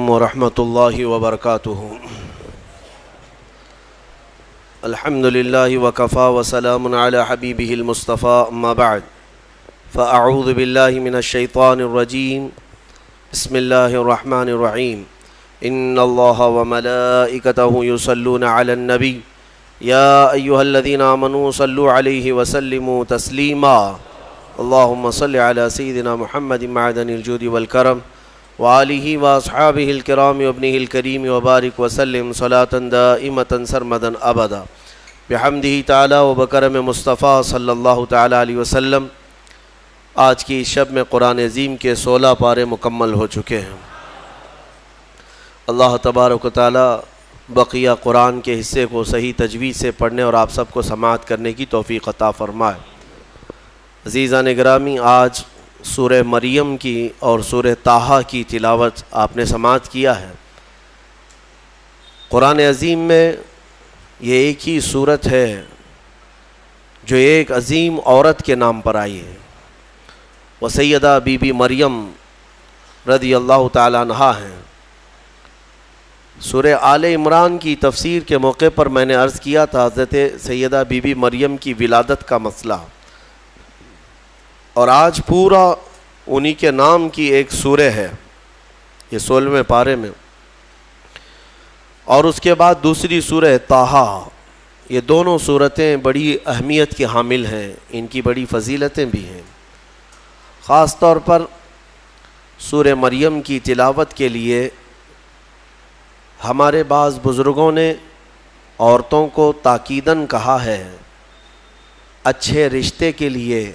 علیکم ورحمۃ اللہ وبرکاتہ۔ الحمد للہ وکفا وسلام علی حبیبہ المصطفیٰ، اما بعد فاعوذ باللہ من الشیطان الرجیم، بسم اللہ الرحمن الرحیم۔ ان اللہ وملائکتہ یصلون علی النبی یا ایہا الذین آمنوا صلوا علیہ وسلموا تسلیما۔ اللہم صل علی سیدنا محمد معدن الجود والکرم وآلہ واصحابہ الکرام وابنہ الکریم وبارک وسلم صلاة دائمة سرمدا ابدا بحمدہ تعالی وبکرم مصطفیٰ صلی اللہ تعالی علیہ وسلم۔ آج کی شب میں قرآن عظیم کے 16 پارے مکمل ہو چکے ہیں۔ اللہ تبارک و تعالی بقیہ قرآن کے حصے کو صحیح تجوید سے پڑھنے اور آپ سب کو سماعت کرنے کی توفیق عطا فرمائے۔ عزیزان گرامی، آج سورہ مریم کی اور سورہ طٰہٰ کی تلاوت آپ نے سماعت کیا ہے۔ قرآن عظیم میں یہ ایک ہی سورت ہے جو ایک عظیم عورت کے نام پر آئی ہے، وہ سیدہ بی بی مریم رضی اللہ تعالیٰ عنہا ہیں۔ سورہ آل عمران کی تفسیر کے موقع پر میں نے عرض کیا تھا حضرت سیدہ بی بی مریم کی ولادت کا مسئلہ، اور آج پورا انہی کے نام کی ایک سورہ ہے، یہ 16ویں پارے میں، اور اس کے بعد دوسری سورہ طٰہٰ۔ یہ دونوں سورتیں بڑی اہمیت کی حامل ہیں، ان کی بڑی فضیلتیں بھی ہیں۔ خاص طور پر سورہ مریم کی تلاوت کے لیے ہمارے بعض بزرگوں نے عورتوں کو تاکیداً کہا ہے، اچھے رشتے کے لیے،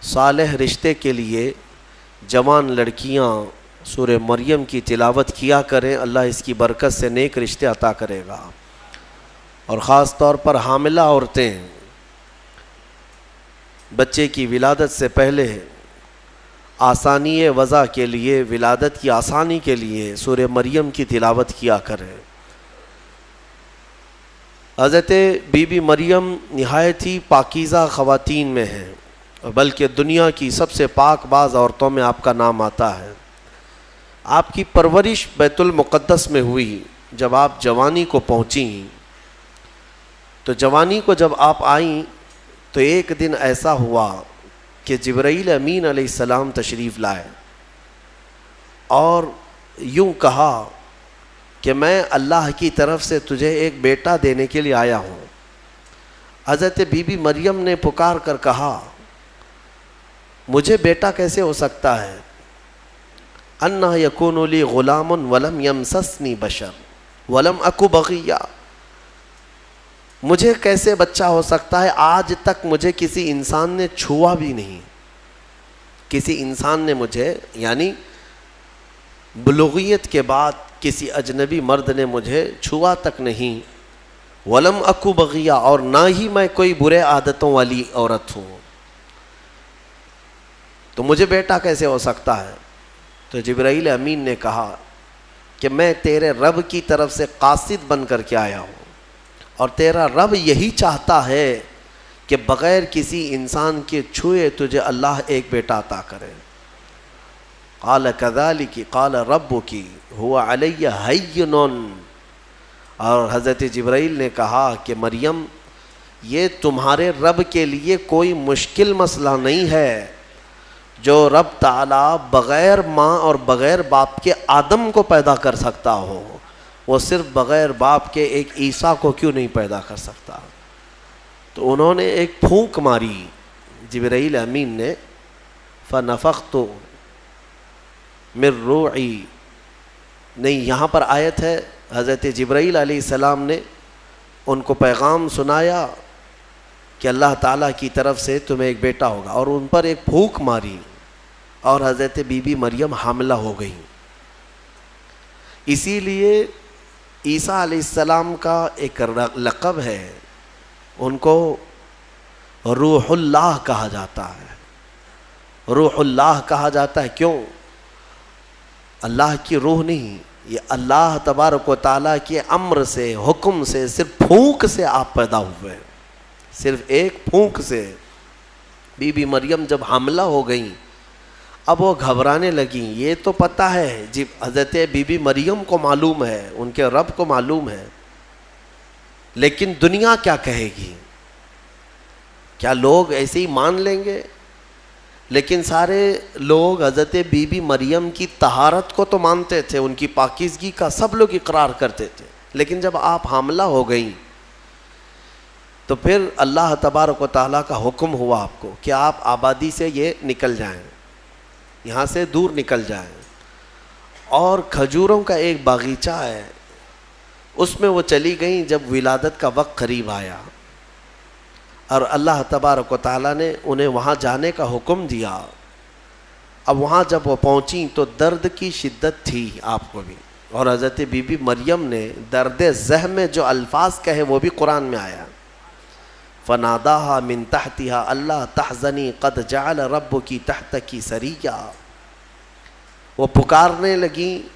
صالح رشتے کے لیے جوان لڑکیاں سورہ مریم کی تلاوت کیا کریں، اللہ اس کی برکت سے نیک رشتے عطا کرے گا۔ اور خاص طور پر حاملہ عورتیں بچے کی ولادت سے پہلے آسانی وضع کے لیے، ولادت کی آسانی کے لیے سورہ مریم کی تلاوت کیا کریں۔ حضرت بی بی مریم نہایت ہی پاکیزہ خواتین میں ہیں، بلکہ دنیا کی سب سے پاک باز عورتوں میں آپ کا نام آتا ہے۔ آپ کی پرورش بیت المقدس میں ہوئی۔ جب آپ جوانی کو پہنچیں تو جوانی کو جب آپ آئیں تو ایک دن ایسا ہوا کہ جبرائیل امین علیہ السلام تشریف لائے اور یوں کہا کہ میں اللہ کی طرف سے تجھے ایک بیٹا دینے کے لیے آیا ہوں۔ حضرت بی بی مریم نے پکار کر کہا، مجھے بیٹا کیسے ہو سکتا ہے؟ انا یکون لی غلام ولم یمسسنی بشر ولم اکو بغیا۔ مجھے کیسے بچہ ہو سکتا ہے؟ آج تک مجھے کسی انسان نے چھوا بھی نہیں، کسی انسان نے مجھے، یعنی بلوغیت کے بعد کسی اجنبی مرد نے مجھے چھوا تک نہیں، ولم اکو بغیا، اور نہ ہی میں کوئی برے عادتوں والی عورت ہوں، تو مجھے بیٹا کیسے ہو سکتا ہے؟ تو جبرائیل امین نے کہا کہ میں تیرے رب کی طرف سے قاصد بن کر کے آیا ہوں، اور تیرا رب یہی چاہتا ہے کہ بغیر کسی انسان کے چھوئے تجھے اللہ ایک بیٹا عطا کرے۔ قال کذالک قال ربک هو علی ہین، اور حضرت جبرائیل نے کہا کہ مریم، یہ تمہارے رب کے لیے کوئی مشکل مسئلہ نہیں ہے، جو رب تعالیٰ بغیر ماں اور بغیر باپ کے آدم کو پیدا کر سکتا ہو، وہ صرف بغیر باپ کے ایک عیسیٰ کو کیوں نہیں پیدا کر سکتا؟ تو انہوں نے ایک پھونک ماری جبرائیل امین نے، فنفخت من روحی، نہیں یہاں پر آیت ہے حضرت جبرائیل علیہ السلام نے ان کو پیغام سنایا کہ اللہ تعالیٰ کی طرف سے تمہیں ایک بیٹا ہوگا، اور ان پر ایک پھونک ماری اور حضرت بی بی مریم حاملہ ہو گئی۔ اسی لیے عیسیٰ علیہ السلام کا ایک لقب ہے، ان کو روح اللہ کہا جاتا ہے۔ روح اللہ کہا جاتا ہے کیوں؟ اللہ کی روح نہیں، یہ اللہ تبارک و تعالیٰ کے امر سے، حکم سے، صرف پھونک سے آپ پیدا ہوئے، صرف ایک پھونک سے۔ بی بی مریم جب حاملہ ہو گئیں، اب وہ گھبرانے لگیں. یہ تو پتہ ہے جی حضرت بی بی مریم کو معلوم ہے, ان کے رب کو معلوم ہے, لیکن دنیا کیا کہے گی؟ کیا لوگ ایسے ہی مان لیں گے؟ لیکن سارے لوگ حضرت بی بی مریم کی طہارت کو تو مانتے تھے, ان کی پاکیزگی کا سب لوگ اقرار کرتے تھے, لیکن جب آپ حاملہ ہو گئیں تو پھر اللہ تبارک و تعالیٰ کا حکم ہوا آپ کو کہ آپ آبادی سے یہ نکل جائیں, یہاں سے دور نکل جائیں. اور کھجوروں کا ایک باغیچہ ہے, اس میں وہ چلی گئیں جب ولادت کا وقت قریب آیا, اور اللہ تبارک و تعالیٰ نے انہیں وہاں جانے کا حکم دیا. اب وہاں جب وہ پہنچیں تو درد کی شدت تھی آپ کو بھی, اور حضرت بی بی مریم نے درد زہ میں جو الفاظ کہے وہ بھی قرآن میں آیا. فناداہا من تحتہا اللہ تحزنی قد جعل ربکی تحتکی سریا. وہ پکارنے لگیں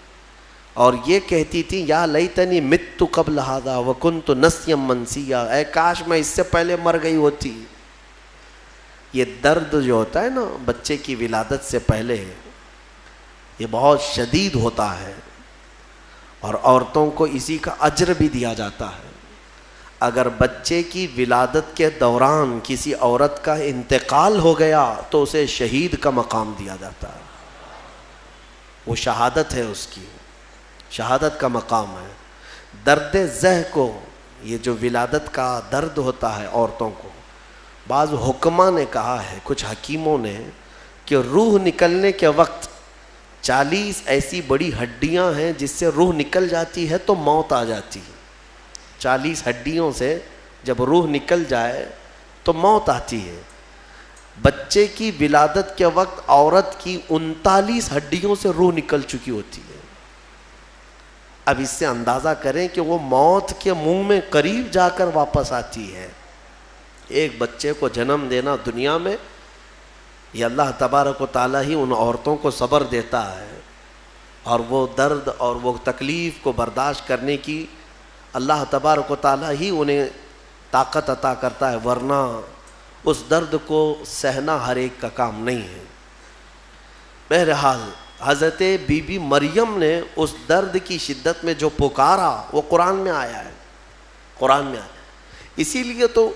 اور یہ کہتی تھی یا لیتنی مت قبل ھذا وکنت نسیا منسیا, اے کاش میں اس سے پہلے مر گئی ہوتی. یہ درد جو ہوتا ہے نا بچے کی ولادت سے پہلے, یہ بہت شدید ہوتا ہے, اور عورتوں کو اسی کا اجر بھی دیا جاتا ہے. اگر بچے کی ولادت کے دوران کسی عورت کا انتقال ہو گیا تو اسے شہید کا مقام دیا جاتا ہے. وہ شہادت ہے, اس کی شہادت کا مقام ہے. درد زہ کو, یہ جو ولادت کا درد ہوتا ہے عورتوں کو, بعض حکماء نے کہا ہے, کچھ حکیموں نے, کہ روح نکلنے کے وقت 40 ایسی بڑی ہڈیاں ہیں جس سے روح نکل جاتی ہے تو موت آ جاتی ہے. 40 ہڈیوں سے جب روح نکل جائے تو موت آتی ہے. بچے کی ولادت کے وقت عورت کی 39 ہڈیوں سے روح نکل چکی ہوتی ہے. اب اس سے اندازہ کریں کہ وہ موت کے منہ میں قریب جا کر واپس آتی ہے. ایک بچے کو جنم دینا دنیا میں, یہ اللہ تبارک و تعالیٰ ہی ان عورتوں کو صبر دیتا ہے, اور وہ درد اور وہ تکلیف کو برداشت کرنے کی اللہ تبارک و تعالیٰ ہی انہیں طاقت عطا کرتا ہے, ورنہ اس درد کو سہنا ہر ایک کا کام نہیں ہے. بہرحال حضرت بی بی مریم نے اس درد کی شدت میں جو پکارا وہ قرآن میں آیا ہے, قرآن میں آیا. اسی لیے تو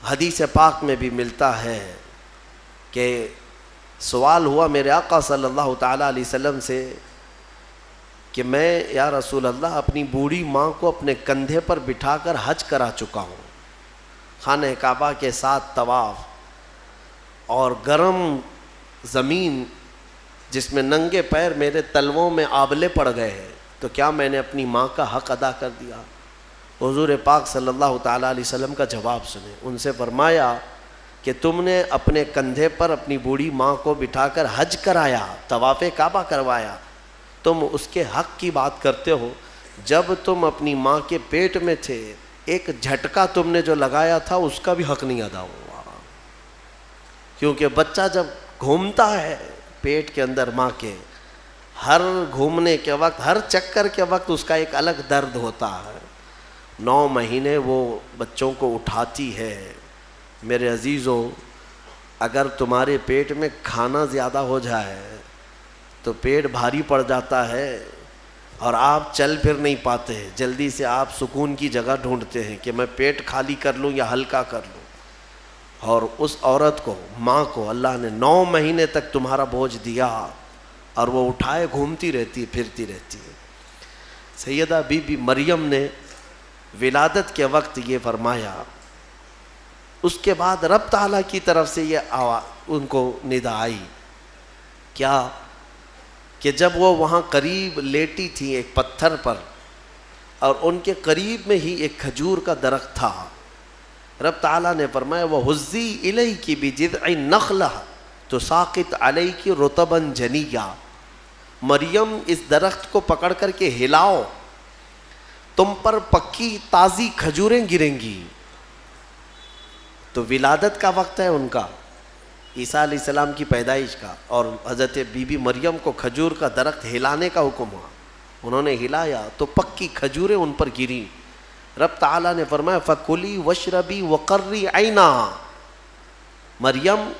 حدیث پاک میں بھی ملتا ہے کہ سوال ہوا میرے آقا صلی اللہ تعالیٰ علیہ وسلم سے کہ میں یا رسول اللہ اپنی بوڑھی ماں کو اپنے کندھے پر بٹھا کر حج کرا چکا ہوں, خانہ کعبہ کے ساتھ طواف, اور گرم زمین جس میں ننگے پیر میرے تلووں میں آبلے پڑ گئے ہیں, تو کیا میں نے اپنی ماں کا حق ادا کر دیا؟ حضور پاک صلی اللہ تعالیٰ علیہ وسلم کا جواب سنیں. ان سے فرمایا کہ تم نے اپنے کندھے پر اپنی بوڑھی ماں کو بٹھا کر حج کرایا, طواف کعبہ کروایا, تم اس کے حق کی بات کرتے ہو. جب تم اپنی ماں کے پیٹ میں تھے ایک جھٹکا تم نے جو لگایا تھا اس کا بھی حق نہیں ادا ہوا, کیونکہ بچہ جب گھومتا ہے پیٹ کے اندر ماں کے, ہر گھومنے کے وقت, ہر چکر کے وقت اس کا ایک الگ درد ہوتا ہے. 9 مہینے وہ بچوں کو اٹھاتی ہے. میرے عزیزو, اگر تمہارے پیٹ میں کھانا زیادہ ہو جائے تو پیٹ بھاری پڑ جاتا ہے اور آپ چل پھر نہیں پاتے, جلدی سے آپ سکون کی جگہ ڈھونڈتے ہیں کہ میں پیٹ خالی کر لوں یا ہلکا کر لوں. اور اس عورت کو, ماں کو اللہ نے 9 مہینے تک تمہارا بوجھ دیا اور وہ اٹھائے گھومتی رہتی, پھرتی رہتی ہے. سیدہ بی بی مریم نے ولادت کے وقت یہ فرمایا. اس کے بعد رب تعالیٰ کی طرف سے یہ ان کو ندا آئی کیا, کہ جب وہ وہاں قریب لیٹی تھی ایک پتھر پر, اور ان کے قریب میں ہی ایک کھجور کا درخت تھا, رب تعالیٰ نے فرمایا وَهُزِّي إِلَيْكِ بِجِذْعِ النَّخْلَةِ تُسَاقِطْ عَلَيْكِ رُطَبًا جَنِيًّا. مریم اس درخت کو پکڑ کر کے ہلاؤ, تم پر پکی تازی کھجوریں گریں گی. تو ولادت کا وقت ہے ان کا, عیسیٰ علیہ السلام کی پیدائش کا, اور حضرت بی بی مریم کو کھجور کا درخت ہلانے کا حکم ہوا. انہوں نے ہلایا تو پکی کھجوریں ان پر گریں. رب تعالیٰ نے فرمایا فَكُلِي وَاشْرَبِي وَقَرِّي عَيْنَا, مریم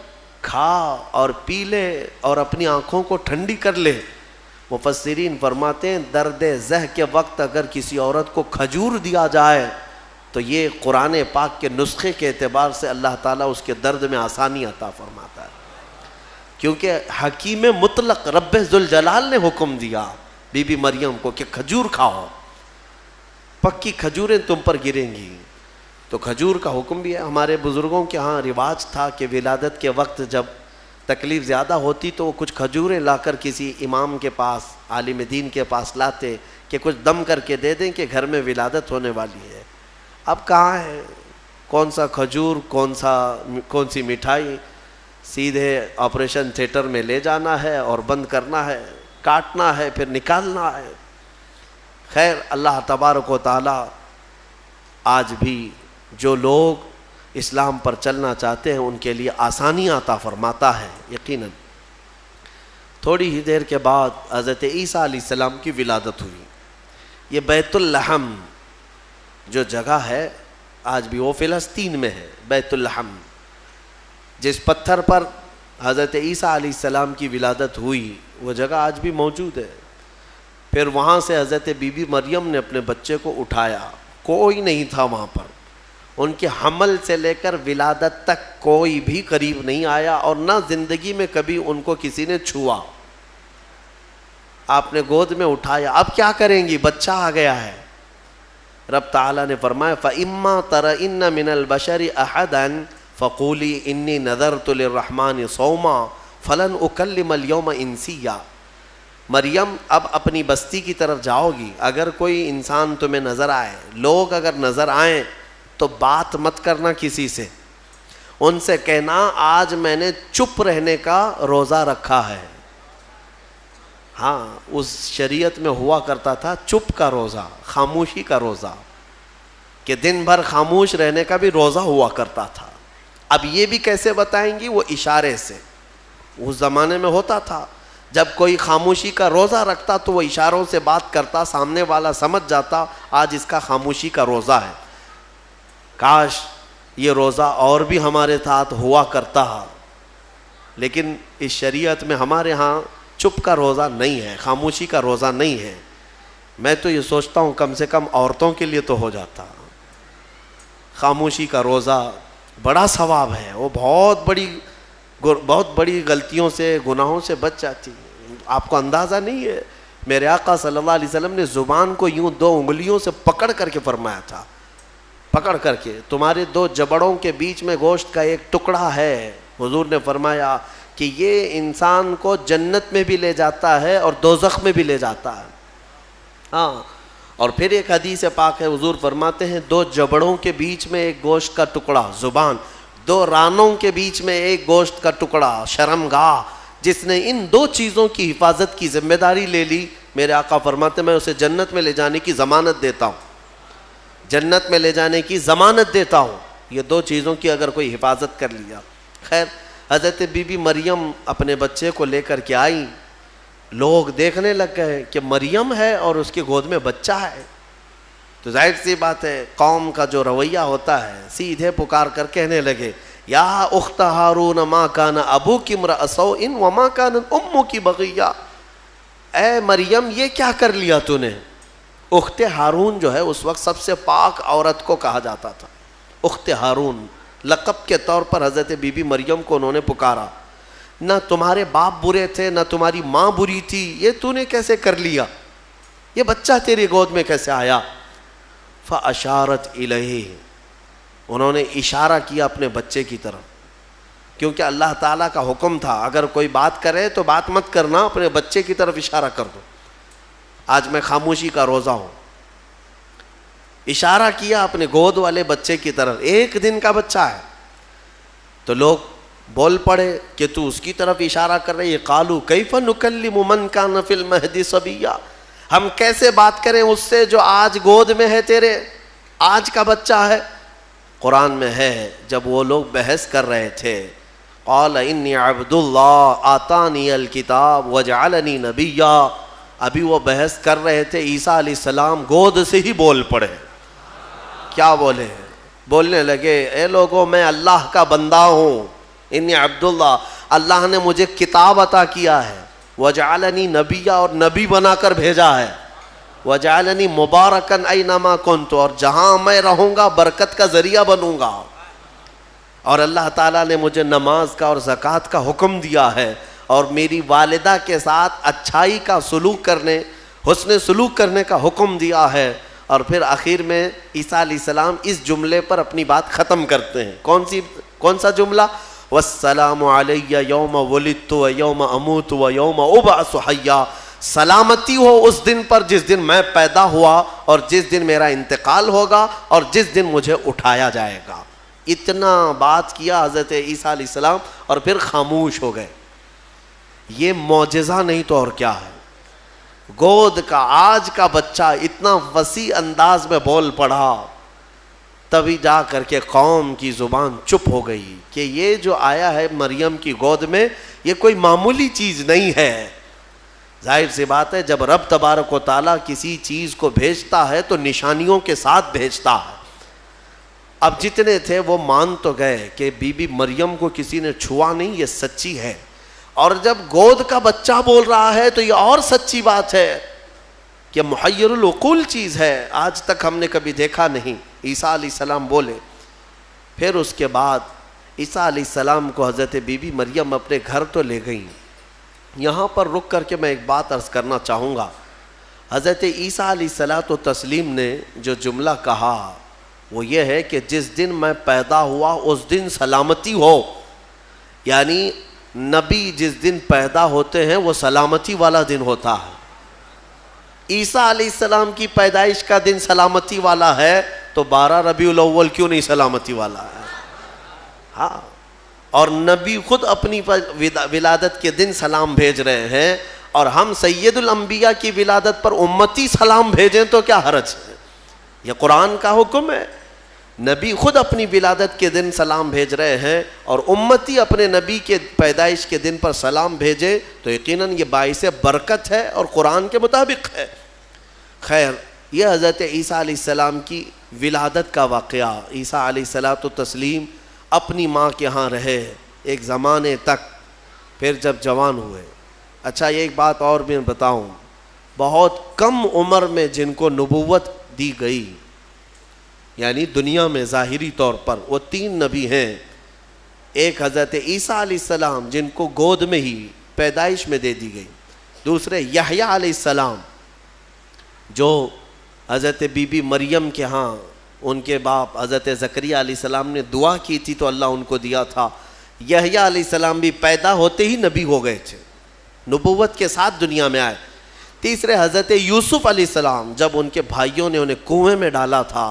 کھا اور پی لے اور اپنی آنکھوں کو ٹھنڈی کر لے۔ مفسرین فرماتے ہیں درد زہ کے وقت اگر کسی عورت کو کھجور دیا جائے تو یہ قرآن پاک کے نسخے کے اعتبار سے اللہ تعالیٰ اس کے درد میں آسانی عطا فرماتا ہے، کیونکہ حکیم مطلق رب ذوالجلال نے حکم دیا بی بی مریم کو کہ کھجور کھاؤ، پکی کھجوریں تم پر گریں گی۔ تو کھجور کا حکم بھی ہے۔ ہمارے بزرگوں کے ہاں رواج تھا کہ ولادت کے وقت جب تکلیف زیادہ ہوتی تو وہ کچھ کھجوریں لا کر کسی امام کے پاس، عالم دین کے پاس لاتے کہ کچھ دم کر کے دے دیں کہ گھر میں ولادت ہونے والی ہے۔ اب کہاں ہے، کون سا کھجور، کون سی مٹھائی، سیدھے آپریشن تھیٹر میں لے جانا ہے اور بند کرنا ہے، کاٹنا ہے، پھر نکالنا ہے۔ خیر، اللہ تبارک و تعالی آج بھی جو لوگ اسلام پر چلنا چاہتے ہیں ان کے لیے آسانیاں عطا فرماتا ہے یقیناً۔ تھوڑی ہی دیر کے بعد حضرت عیسیٰ علیہ السلام کی ولادت ہوئی۔ یہ بیت اللحم جو جگہ ہے آج بھی وہ فلسطین میں ہے، بیت اللحم، جس پتھر پر حضرت عیسیٰ علیہ السلام کی ولادت ہوئی وہ جگہ آج بھی موجود ہے۔ پھر وہاں سے حضرت بی بی مریم نے اپنے بچے کو اٹھایا، کوئی نہیں تھا وہاں پر، ان کے حمل سے لے کر ولادت تک کوئی بھی قریب نہیں آیا اور نہ زندگی میں کبھی ان کو کسی نے چھوا۔ آپ نے گود میں اٹھایا، اب کیا کریں گی، بچہ آ گیا ہے۔ رب تعالیٰ نے فرمایا فَإِمَّا تَرَئِنَّ مِنَ الْبَشَرِ أَحَدًا فَقُولِي إِنِّي نَذَرْتُ لِلرَّحْمَنِ صَوْمًا فَلَنْ أُكَلِّمَ الْيَوْمَ إِنسِيًّا۔ مریم اب اپنی بستی کی طرف جاؤ گی، اگر کوئی انسان تمہیں نظر آئے، لوگ اگر نظر آئیں تو بات مت کرنا کسی سے، ان سے کہنا آج میں نے چپ رہنے کا روزہ رکھا ہے۔ ہاں، اس شریعت میں ہوا کرتا تھا چپ کا روزہ، خاموشی کا روزہ، کہ دن بھر خاموش رہنے کا بھی روزہ ہوا کرتا تھا۔ اب یہ بھی کیسے بتائیں گی، وہ اشارے سے۔ اس زمانے میں ہوتا تھا جب کوئی خاموشی کا روزہ رکھتا تو وہ اشاروں سے بات کرتا، سامنے والا سمجھ جاتا آج اس کا خاموشی کا روزہ ہے۔ کاش یہ روزہ اور بھی ہمارے ساتھ ہوا کرتا، لیکن اس شریعت میں ہمارے ہاں چپ کا روزہ نہیں ہے، خاموشی کا روزہ نہیں ہے۔ میں تو یہ سوچتا ہوں کم سے کم عورتوں کے لیے تو ہو جاتا۔ خاموشی کا روزہ بڑا ثواب ہے، وہ بہت بڑی غلطیوں سے، گناہوں سے بچ جاتی۔ آپ کو اندازہ نہیں ہے، میرے آقا صلی اللہ علیہ وسلم نے زبان کو یوں 2 انگلیوں سے پکڑ کر کے فرمایا تھا، پکڑ کر کے، تمہارے 2 جبڑوں کے بیچ میں گوشت کا ایک ٹکڑا ہے، حضور نے فرمایا کہ یہ انسان کو جنت میں بھی لے جاتا ہے اور دوزخ میں بھی لے جاتا ہے۔ ہاں، اور پھر ایک حدیث پاک ہے، حضور فرماتے ہیں 2 جبڑوں کے بیچ میں ایک گوشت کا ٹکڑا زبان، 2 رانوں کے بیچ میں ایک گوشت کا ٹکڑا شرمگاہ، جس نے ان 2 چیزوں کی حفاظت کی ذمہ داری لے لی، میرے آقا فرماتے میں اسے جنت میں لے جانے کی ضمانت دیتا ہوں، جنت میں لے جانے کی ضمانت دیتا ہوں۔ یہ 2 چیزوں کی اگر کوئی حفاظت کر لیا۔ خیر، حضرت بی بی مریم اپنے بچے کو لے کر کے آئیں، لوگ دیکھنے لگ گئے کہ مریم ہے اور اس کی گود میں بچہ ہے، تو ظاہر سی بات ہے قوم کا جو رویہ ہوتا ہے، سیدھے پکار کر کہنے لگے یا اخت ہارون ما کان ابوک امرأ سوء وما کانت امک بغیہ، اے مریم یہ کیا کر لیا تو نے۔ اخت ہارون جو ہے اس وقت سب سے پاک عورت کو کہا جاتا تھا، اخت ہارون لقب کے طور پر حضرت بی بی مریم کو انہوں نے پکارا، نہ تمہارے باپ برے تھے نہ تمہاری ماں بری تھی، یہ تو نے کیسے کر لیا، یہ بچہ تیری گود میں کیسے آیا۔ فاشارت الیہ، انہوں نے اشارہ کیا اپنے بچے کی طرف، کیونکہ اللہ تعالیٰ کا حکم تھا اگر کوئی بات کرے تو بات مت کرنا، اپنے بچے کی طرف اشارہ کر دو۔ آج میں خاموشی کا روزہ ہوں، اشارہ کیا اپنے گود والے بچے کی طرف، 1 دن کا بچہ ہے، تو لوگ بول پڑے کہ تو اس کی طرف اشارہ کر رہے، قالوا کیف نکلم من کان فی المہد صبیا، ہم کیسے بات کریں اس سے جو آج گود میں ہے تیرے، آج کا بچہ ہے۔ قرآن میں ہے جب وہ لوگ بحث کر رہے تھے، قال انی عبد اللہ آتانی الکتاب وجعلنی نبیا، ابھی وہ بحث کر رہے تھے، عیسیٰ علیہ السلام گود سے ہی بول پڑے۔ کیا بولے؟ بولنے لگے اے لوگوں میں اللہ کا بندہ ہوں، انی عبداللہ، اللہ نے مجھے کتاب عطا کیا ہے، وجعلنی نبیہ، اور نبی بنا کر بھیجا ہے، وجعلنی مبارکن اینما کنت، اور جہاں میں رہوں گا برکت کا ذریعہ بنوں گا، اور اللہ تعالیٰ نے مجھے نماز کا اور زکوٰۃ کا حکم دیا ہے، اور میری والدہ کے ساتھ اچھائی کا سلوک کرنے، حسن سلوک کرنے کا حکم دیا ہے۔ اور پھر آخر میں عیسیٰ علیہ السلام اس جملے پر اپنی بات ختم کرتے ہیں۔ کون سا جملہ؟ والسلام علی یوم ولدت و یوم اموت و یوم ابعث حیا، سلامتی ہو اس دن پر جس دن میں پیدا ہوا اور جس دن میرا انتقال ہوگا اور جس دن مجھے اٹھایا جائے گا۔ اتنا بات کیا حضرت عیسیٰ علیہ السلام اور پھر خاموش ہو گئے۔ یہ معجزہ نہیں تو اور کیا ہے؟ گود کا آج کا بچہ اتنا وسیع انداز میں بول پڑا، تبھی جا کر کے قوم کی زبان چپ ہو گئی کہ یہ جو آیا ہے مریم کی گود میں یہ کوئی معمولی چیز نہیں ہے۔ ظاہر سی بات ہے، جب رب تبارک و تعالیٰ کسی چیز کو بھیجتا ہے تو نشانیوں کے ساتھ بھیجتا ہے۔ اب جتنے تھے وہ مان تو گئے کہ بی بی مریم کو کسی نے چھوا نہیں، یہ سچی ہے، اور جب گود کا بچہ بول رہا ہے تو یہ اور سچی بات ہے کہ محیر العقول چیز ہے، آج تک ہم نے کبھی دیکھا نہیں۔ عیسیٰ علیہ السلام بولے۔ پھر اس کے بعد عیسیٰ علیہ السلام کو حضرت بی بی مریم اپنے گھر تو لے گئیں۔ یہاں پر رک کر کے میں ایک بات عرض کرنا چاہوں گا۔ حضرت عیسیٰ علیہ الصلوۃ والتسلیم نے جو جملہ کہا وہ یہ ہے کہ جس دن میں پیدا ہوا اس دن سلامتی ہو، یعنی نبی جس دن پیدا ہوتے ہیں وہ سلامتی والا دن ہوتا ہے۔ عیسیٰ علیہ السلام کی پیدائش کا دن سلامتی والا ہے تو 12 ربیع الاول کیوں نہیں سلامتی والا ہے؟ ہاں، اور نبی خود اپنی ولادت کے دن سلام بھیج رہے ہیں، اور ہم سید الانبیاء کی ولادت پر امتی سلام بھیجیں تو کیا حرج ہے؟ یہ قرآن کا حکم ہے۔ نبی خود اپنی ولادت کے دن سلام بھیج رہے ہیں اور امتی اپنے نبی کے پیدائش کے دن پر سلام بھیجے تو یقیناً یہ باعث برکت ہے اور قرآن کے مطابق ہے۔ خیر، یہ حضرت عیسیٰ علیہ السلام کی ولادت کا واقعہ۔ عیسیٰ علیہ الصلوۃ والتسلیم اپنی ماں کے ہاں رہے ایک زمانے تک، پھر جب جوان ہوئے۔ اچھا، یہ ایک بات اور بھی بتاؤں، بہت کم عمر میں جن کو نبوت دی گئی، یعنی دنیا میں ظاہری طور پر، وہ 3 نبی ہیں۔ ایک حضرت عیسیٰ علیہ السلام جن کو گود میں ہی پیدائش میں دے دی گئی، دوسرے یحییٰ علیہ السلام جو حضرت بی بی مریم کے ہاں ان کے باپ حضرت زکریا علیہ السلام نے دعا کی تھی تو اللہ ان کو دیا تھا۔ یحییٰ علیہ السلام بھی پیدا ہوتے ہی نبی ہو گئے تھے، نبوت کے ساتھ دنیا میں آئے۔ تیسرے حضرت یوسف علیہ السلام، جب ان کے بھائیوں نے انہیں کنویں میں ڈالا تھا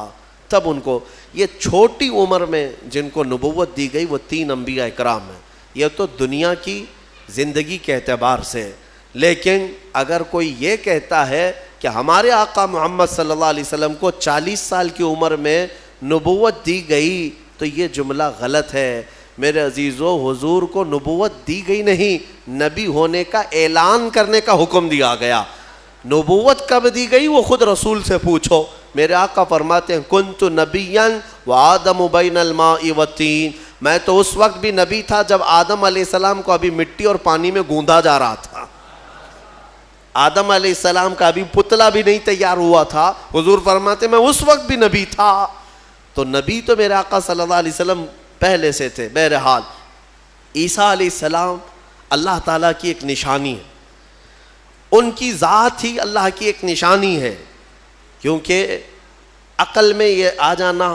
تب ان کو، یہ چھوٹی عمر میں جن کو نبوت دی گئی وہ 3 انبیاء اکرام ہیں۔ یہ تو دنیا کی زندگی کے اعتبار سے، لیکن اگر کوئی یہ کہتا ہے کہ ہمارے آقا محمد صلی اللہ علیہ وسلم کو 40 سال کی عمر میں نبوت دی گئی تو یہ جملہ غلط ہے۔ میرے عزیزو، حضور کو نبوت دی گئی نہیں، نبی ہونے کا اعلان کرنے کا حکم دیا گیا۔ نبوت کب دی گئی وہ خود رسول سے پوچھو۔ میرے آقا فرماتے ہیں کنت نبیا وآدم بین الماء والطین، میں تو اس وقت بھی نبی تھا جب آدم علیہ السلام کو ابھی مٹی اور پانی میں گوندا جا رہا تھا۔ آدم علیہ السلام کا ابھی پتلا بھی نہیں تیار ہوا تھا، حضور فرماتے میں اس وقت بھی نبی تھا۔ تو نبی تو میرے آقا صلی اللہ علیہ وسلم پہلے سے تھے۔ بہرحال عیسیٰ علیہ السلام اللہ تعالیٰ کی ایک نشانی ہے، ان کی ذات ہی اللہ کی ایک نشانی ہے، کیونکہ عقل میں یہ آ جانا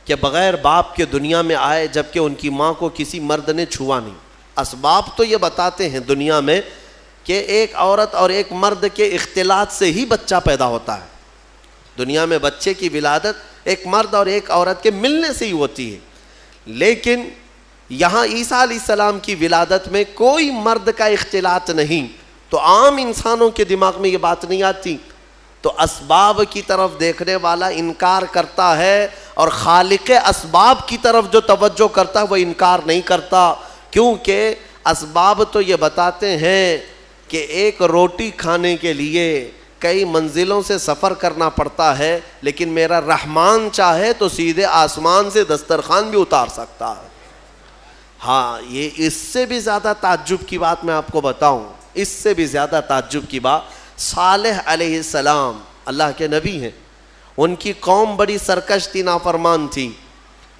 کہ بغیر باپ کے دنیا میں آئے جبکہ ان کی ماں کو کسی مرد نے چھوا نہیں۔ اسباب تو یہ بتاتے ہیں دنیا میں کہ ایک عورت اور ایک مرد کے اختلاط سے ہی بچہ پیدا ہوتا ہے۔ دنیا میں بچے کی ولادت ایک مرد اور ایک عورت کے ملنے سے ہی ہوتی ہے، لیکن یہاں عیسیٰ علیہ السلام کی ولادت میں کوئی مرد کا اختلاط نہیں، تو عام انسانوں کے دماغ میں یہ بات نہیں آتی۔ تو اسباب کی طرف دیکھنے والا انکار کرتا ہے اور خالق اسباب کی طرف جو توجہ کرتا ہے وہ انکار نہیں کرتا، کیونکہ اسباب تو یہ بتاتے ہیں کہ ایک روٹی کھانے کے لیے کئی منزلوں سے سفر کرنا پڑتا ہے، لیکن میرا رحمان چاہے تو سیدھے آسمان سے دسترخوان بھی اتار سکتا ہے۔ ہاں یہ اس سے بھی زیادہ تعجب کی بات میں آپ کو بتاؤں، اس سے بھی زیادہ تعجب کی بات، صالح علیہ السلام اللہ کے نبی ہیں، ان کی قوم بڑی سرکش تھی، نافرمان تھی،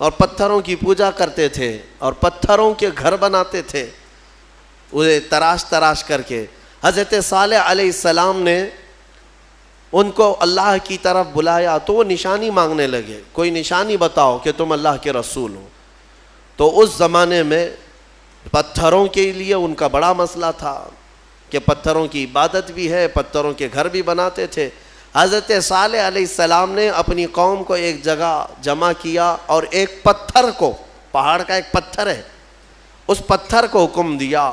اور پتھروں کی پوجا کرتے تھے اور پتھروں کے گھر بناتے تھے اسے تراش تراش کر کے۔ حضرت صالح علیہ السلام نے ان کو اللہ کی طرف بلایا تو وہ نشانی مانگنے لگے، کوئی نشانی بتاؤ کہ تم اللہ کے رسول ہو۔ تو اس زمانے میں پتھروں کے لیے ان کا بڑا مسئلہ تھا کہ پتھروں کی عبادت بھی ہے، پتھروں کے گھر بھی بناتے تھے۔ حضرت صالح علیہ السلام نے اپنی قوم کو ایک جگہ جمع کیا اور ایک پتھر کو، پہاڑ کا ایک پتھر ہے، اس پتھر کو حکم دیا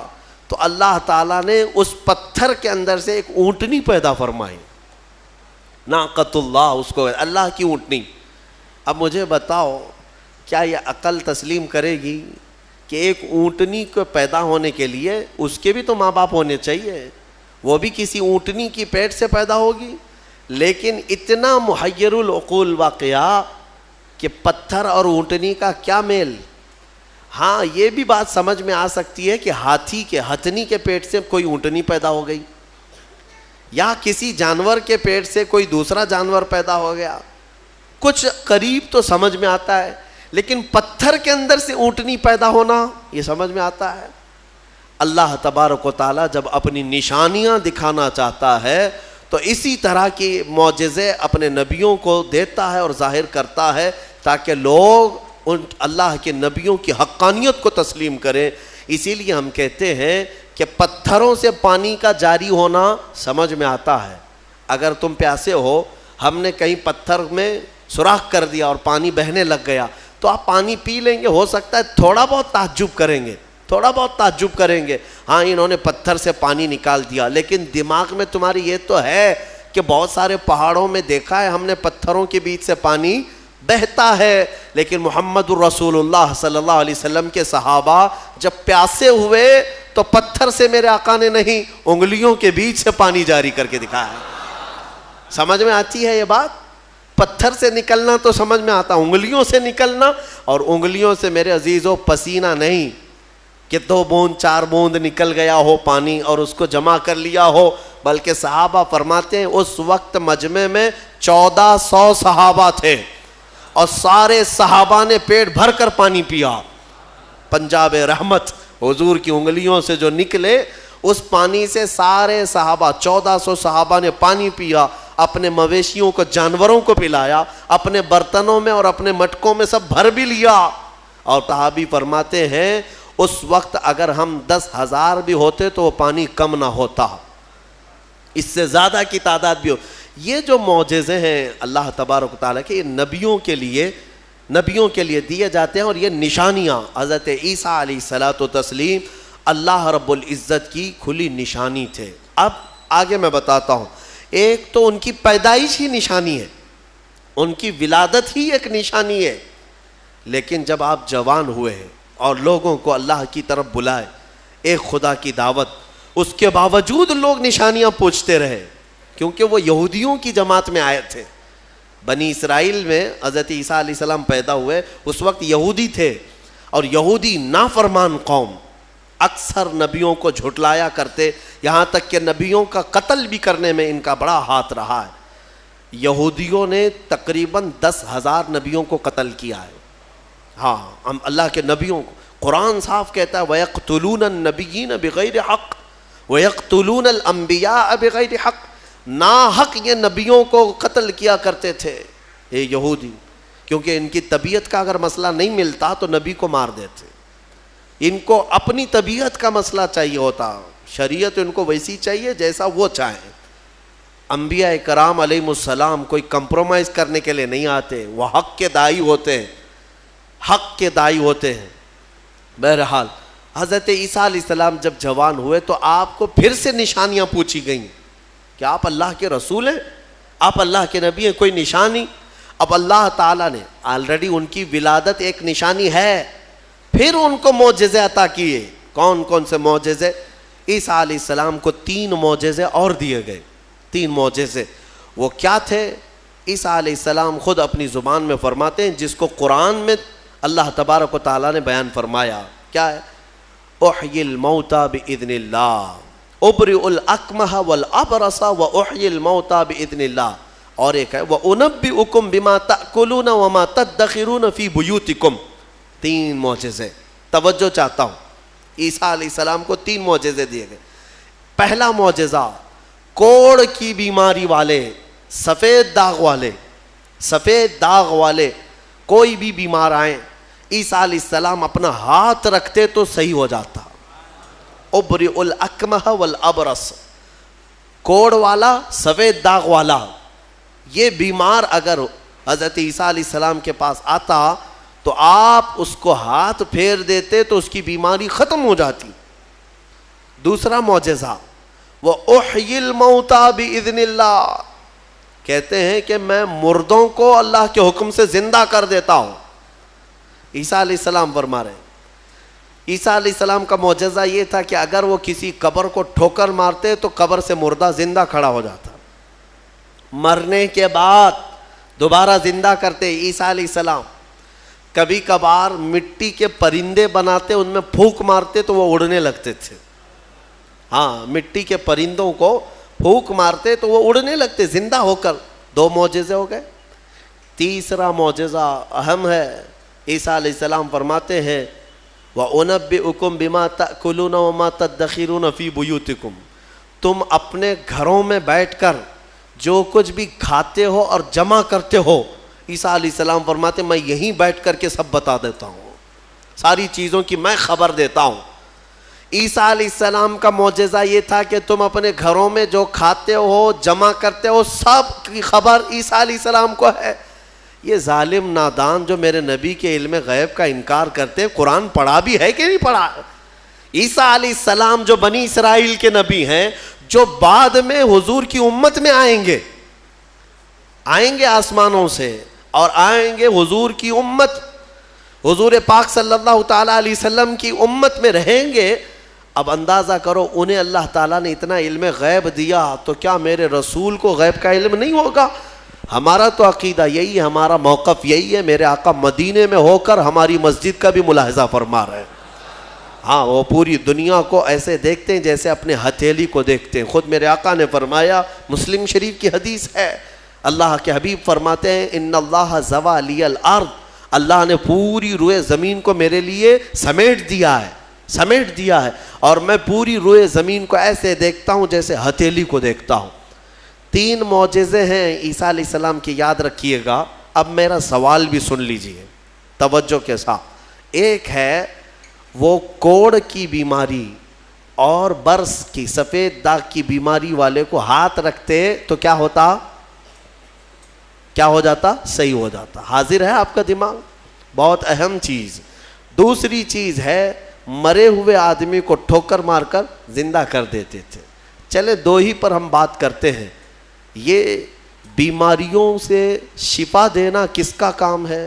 تو اللہ تعالیٰ نے اس پتھر کے اندر سے ایک اونٹنی پیدا فرمائی، ناقۃ اللہ، اس کو اللہ کی اونٹنی۔ اب مجھے بتاؤ کیا یہ عقل تسلیم کرے گی کہ ایک اونٹنی کو پیدا ہونے کے لیے اس کے بھی تو ماں باپ ہونے چاہیے، وہ بھی کسی اونٹنی کی پیٹ سے پیدا ہوگی؟ لیکن اتنا محیر العقول واقعہ کہ پتھر اور اونٹنی کا کیا میل۔ ہاں یہ بھی بات سمجھ میں آ سکتی ہے کہ ہاتھی کے ہتھنی کے پیٹ سے کوئی اونٹنی پیدا ہو گئی، یا کسی جانور کے پیٹ سے کوئی دوسرا جانور پیدا ہو گیا، کچھ قریب تو سمجھ میں آتا ہے، لیکن پتھر کے اندر سے اونٹنی پیدا ہونا یہ سمجھ میں آتا ہے؟ اللہ تبارک و تعالیٰ جب اپنی نشانیاں دکھانا چاہتا ہے تو اسی طرح کی معجزے اپنے نبیوں کو دیتا ہے اور ظاہر کرتا ہے تاکہ لوگ ان اللہ کے نبیوں کی حقانیت کو تسلیم کریں۔ اسی لیے ہم کہتے ہیں کہ پتھروں سے پانی کا جاری ہونا سمجھ میں آتا ہے۔ اگر تم پیاسے ہو، ہم نے کہیں پتھر میں سوراخ کر دیا اور پانی بہنے لگ گیا تو آپ پانی پی لیں گے، ہو سکتا ہے تھوڑا بہت تعجب کریں گے، تھوڑا بہت تعجب کریں گے، ہاں انہوں نے پتھر سے پانی نکال دیا، لیکن دماغ میں تمہاری یہ تو ہے کہ بہت سارے پہاڑوں میں دیکھا ہے ہم نے پتھروں کے بیچ سے پانی بہتا ہے۔ لیکن محمد الرسول اللہ صلی اللہ علیہ وسلم کے صحابہ جب پیاسے ہوئے تو پتھر سے میرے آقا نے نہیں، انگلیوں کے بیچ سے پانی جاری کر کے دکھایا۔ سمجھ میں آتی ہے یہ بات؟ پتھر سے نکلنا تو سمجھ میں آتا، انگلیوں سے نکلنا، اور انگلیوں سے میرے عزیزو پسینہ نہیں کہ 2 بوند 4 بوند نکل گیا ہو پانی اور اس کو جمع کر لیا ہو، بلکہ صحابہ فرماتے ہیں اس وقت مجمع میں 1400 صحابہ تھے اور سارے صحابہ نے پیٹ بھر کر پانی پیا۔ پنجاب رحمت حضور کی انگلیوں سے جو نکلے اس پانی سے سارے صحابہ 1400 صحابہ نے پانی پیا، اپنے مویشیوں کو، جانوروں کو پلایا، اپنے برتنوں میں اور اپنے مٹکوں میں سب بھر بھی لیا۔ اور صحابی فرماتے ہیں اس وقت اگر ہم 10,000 بھی ہوتے تو وہ پانی کم نہ ہوتا، اس سے زیادہ کی تعداد بھی ہو۔ یہ جو معجزے ہیں اللہ تبارک و تعالیٰ کے، یہ نبیوں کے لیے دیے جاتے ہیں، اور یہ نشانیاں حضرت عیسیٰ علیہ الصلاۃ والتسلیم اللہ رب العزت کی کھلی نشانی تھے۔ اب آگے میں بتاتا ہوں، ایک تو ان کی پیدائش ہی نشانی ہے، ان کی ولادت ہی ایک نشانی ہے، لیکن جب آپ جوان ہوئے اور لوگوں کو اللہ کی طرف بلائے، ایک خدا کی دعوت، اس کے باوجود لوگ نشانیاں پوچھتے رہے، کیونکہ وہ یہودیوں کی جماعت میں آئے تھے۔ بنی اسرائیل میں حضرت عیسیٰ علیہ السلام پیدا ہوئے، اس وقت یہودی تھے، اور یہودی نافرمان قوم اکثر نبیوں کو جھٹلایا کرتے، یہاں تک کہ نبیوں کا قتل بھی کرنے میں ان کا بڑا ہاتھ رہا ہے۔ یہودیوں نے تقریباً 10,000 نبیوں کو قتل کیا ہے۔ ہاں، ہم اللہ کے نبیوں کو، قرآن صاف کہتا ہے وَيَقْتُلُونَ النَّبِيِّينَ بِغَيْرِ حَقٍّ وَيَقْتُلُونَ الْأَنْبِيَاءَ بِغَيْرِ حَقٍّ، ناحق یہ نبیوں کو قتل کیا کرتے تھے یہ یہودی، کیونکہ ان کی طبیعت کا اگر مسئلہ نہیں ملتا تو نبی کو مار دیتے، ان کو اپنی طبیعت کا مسئلہ چاہیے ہوتا، شریعت ان کو ویسی چاہیے جیسا وہ چاہیں۔ انبیاء کرام علیہ السلام کوئی کمپرومائز کرنے کے لیے نہیں آتے، وہ حق کے داعی ہوتے ہیں، حق کے داعی ہوتے ہیں۔ بہرحال حضرت عیسیٰ علیہ السلام جب جوان ہوئے تو آپ کو پھر سے نشانیاں پوچھی گئیں کہ آپ اللہ کے رسول ہیں، آپ اللہ کے نبی ہیں، کوئی نشانی؟ اب اللہ تعالیٰ نے آلریڈی ان کی ولادت ایک نشانی ہے، پھر ان کو معجزے عطا کیے۔ کون کون سے معجزے؟ عیسیٰ علیہ السلام کو 3 معجزے اور دیے گئے، 3 معجزے۔ وہ کیا تھے؟ عیسیٰ علیہ السلام خود اپنی زبان میں فرماتے ہیں، جس کو قرآن میں اللہ تبارک و تعالیٰ نے بیان فرمایا کیا ہے؟ احیی الموتى باذن اللہ، ابرئ الاکمہ والابرص واحیی الموتى باذن اللہ. اور ایک ہے وانبئکم بما تاکلون وما تدخرون فی بیوتکم. 3 معجزے. توجہ چاہتا ہوں، عیسیٰ علیہ السلام کو 3 معجزے دیے گئے. پہلا معجزہ، کوڑ کی بیماری والے، سفید داغ والے کوئی بھی بیمار آئیں، عیسیٰ علیہ السلام اپنا ہاتھ رکھتے تو صحیح ہو جاتا. ابرئ الاکمہ والابرص، کوڑ والا، سفید داغ والا، یہ بیمار اگر حضرت عیسیٰ علیہ السلام کے پاس آتا تو آپ اس کو ہاتھ پھیر دیتے تو اس کی بیماری ختم ہو جاتی. دوسرا معجزہ، وَأُحْيِي الْمَوْتَى بِإِذْنِ اللَّهِ، کہتے ہیں کہ میں مردوں کو اللہ کے حکم سے زندہ کر دیتا ہوں. عیسیٰ علیہ السلام فرما رہے ہیں. عیسیٰ علیہ السلام کا معجزہ یہ تھا کہ اگر وہ کسی قبر کو ٹھوکر مارتے تو قبر سے مردہ زندہ کھڑا ہو جاتا، مرنے کے بعد دوبارہ زندہ کرتے عیسیٰ علیہ السلام. کبھی کبھار مٹی کے پرندے بناتے، ان میں پھونک مارتے تو وہ اڑنے لگتے تھے. ہاں، مٹی کے پرندوں کو پھونک مارتے تو وہ اڑنے لگتے زندہ ہو کر. 2 معجزے ہو گئے. تیسرا معجزہ اہم ہے. عیسیٰ علیہ السلام فرماتے ہیں وَأُنَبِّئُكُمْ بِمَا تَأْكُلُونَ وَمَا تَدَّخِرُونَ فِي بُيُوتِكُمْ، تم اپنے گھروں میں بیٹھ کر جو کچھ بھی کھاتے ہو اور جمع کرتے ہو، عیسیٰ علیہ السلام فرماتے میں یہیں بیٹھ کر کے سب بتا دیتا ہوں، ساری چیزوں کی میں خبر دیتا ہوں. عیسیٰ علیہ السلام کا معجزہ یہ تھا کہ تم اپنے گھروں میں جو کھاتے ہو، جمع کرتے ہو، سب کی خبر عیسیٰ علیہ السلام کو ہے. یہ ظالم نادان جو میرے نبی کے علم غیب کا انکار کرتے ہیں، قرآن پڑھا بھی ہے کہ نہیں پڑھا؟ عیسیٰ علیہ السلام جو بنی اسرائیل کے نبی ہیں، جو بعد میں حضور کی امت میں آئیں گے آسمانوں سے، اور آئیں گے حضور کی امت، حضور پاک صلی اللہ تعالیٰ علیہ وسلم کی امت میں رہیں گے. اب اندازہ کرو، انہیں اللہ تعالیٰ نے اتنا علم غیب دیا تو کیا میرے رسول کو غیب کا علم نہیں ہوگا؟ ہمارا تو عقیدہ یہی ہے، ہمارا موقف یہی ہے. میرے آقا مدینے میں ہو کر ہماری مسجد کا بھی ملاحظہ فرما رہے ہیں. ہاں، وہ پوری دنیا کو ایسے دیکھتے ہیں جیسے اپنے ہتھیلی کو دیکھتے ہیں. خود میرے آقا نے فرمایا، مسلم شریف کی حدیث ہے، اللہ کے حبیب فرماتے ہیں ان اللہ زوى لی الارض، اللہ نے پوری روئے زمین کو میرے لیے سمیٹ دیا ہے اور میں پوری روئے زمین کو ایسے دیکھتا ہوں جیسے ہتھیلی کو دیکھتا ہوں. 3 معجزے ہیں عیسیٰ علیہ السلام کی، یاد رکھیے گا. اب میرا سوال بھی سن لیجئے توجہ کے ساتھ. ایک ہے وہ کوڑ کی بیماری اور برس کی، سفید داغ کی بیماری والے کو ہاتھ رکھتے تو کیا ہو جاتا؟ صحیح ہو جاتا. حاضر ہے آپ کا دماغ؟ بہت اہم چیز. دوسری چیز ہے مرے ہوئے آدمی کو ٹھوکر مار کر زندہ کر دیتے تھے. چلے 2 ہی پر ہم بات کرتے ہیں. یہ بیماریوں سے شفا دینا کس کا کام ہے؟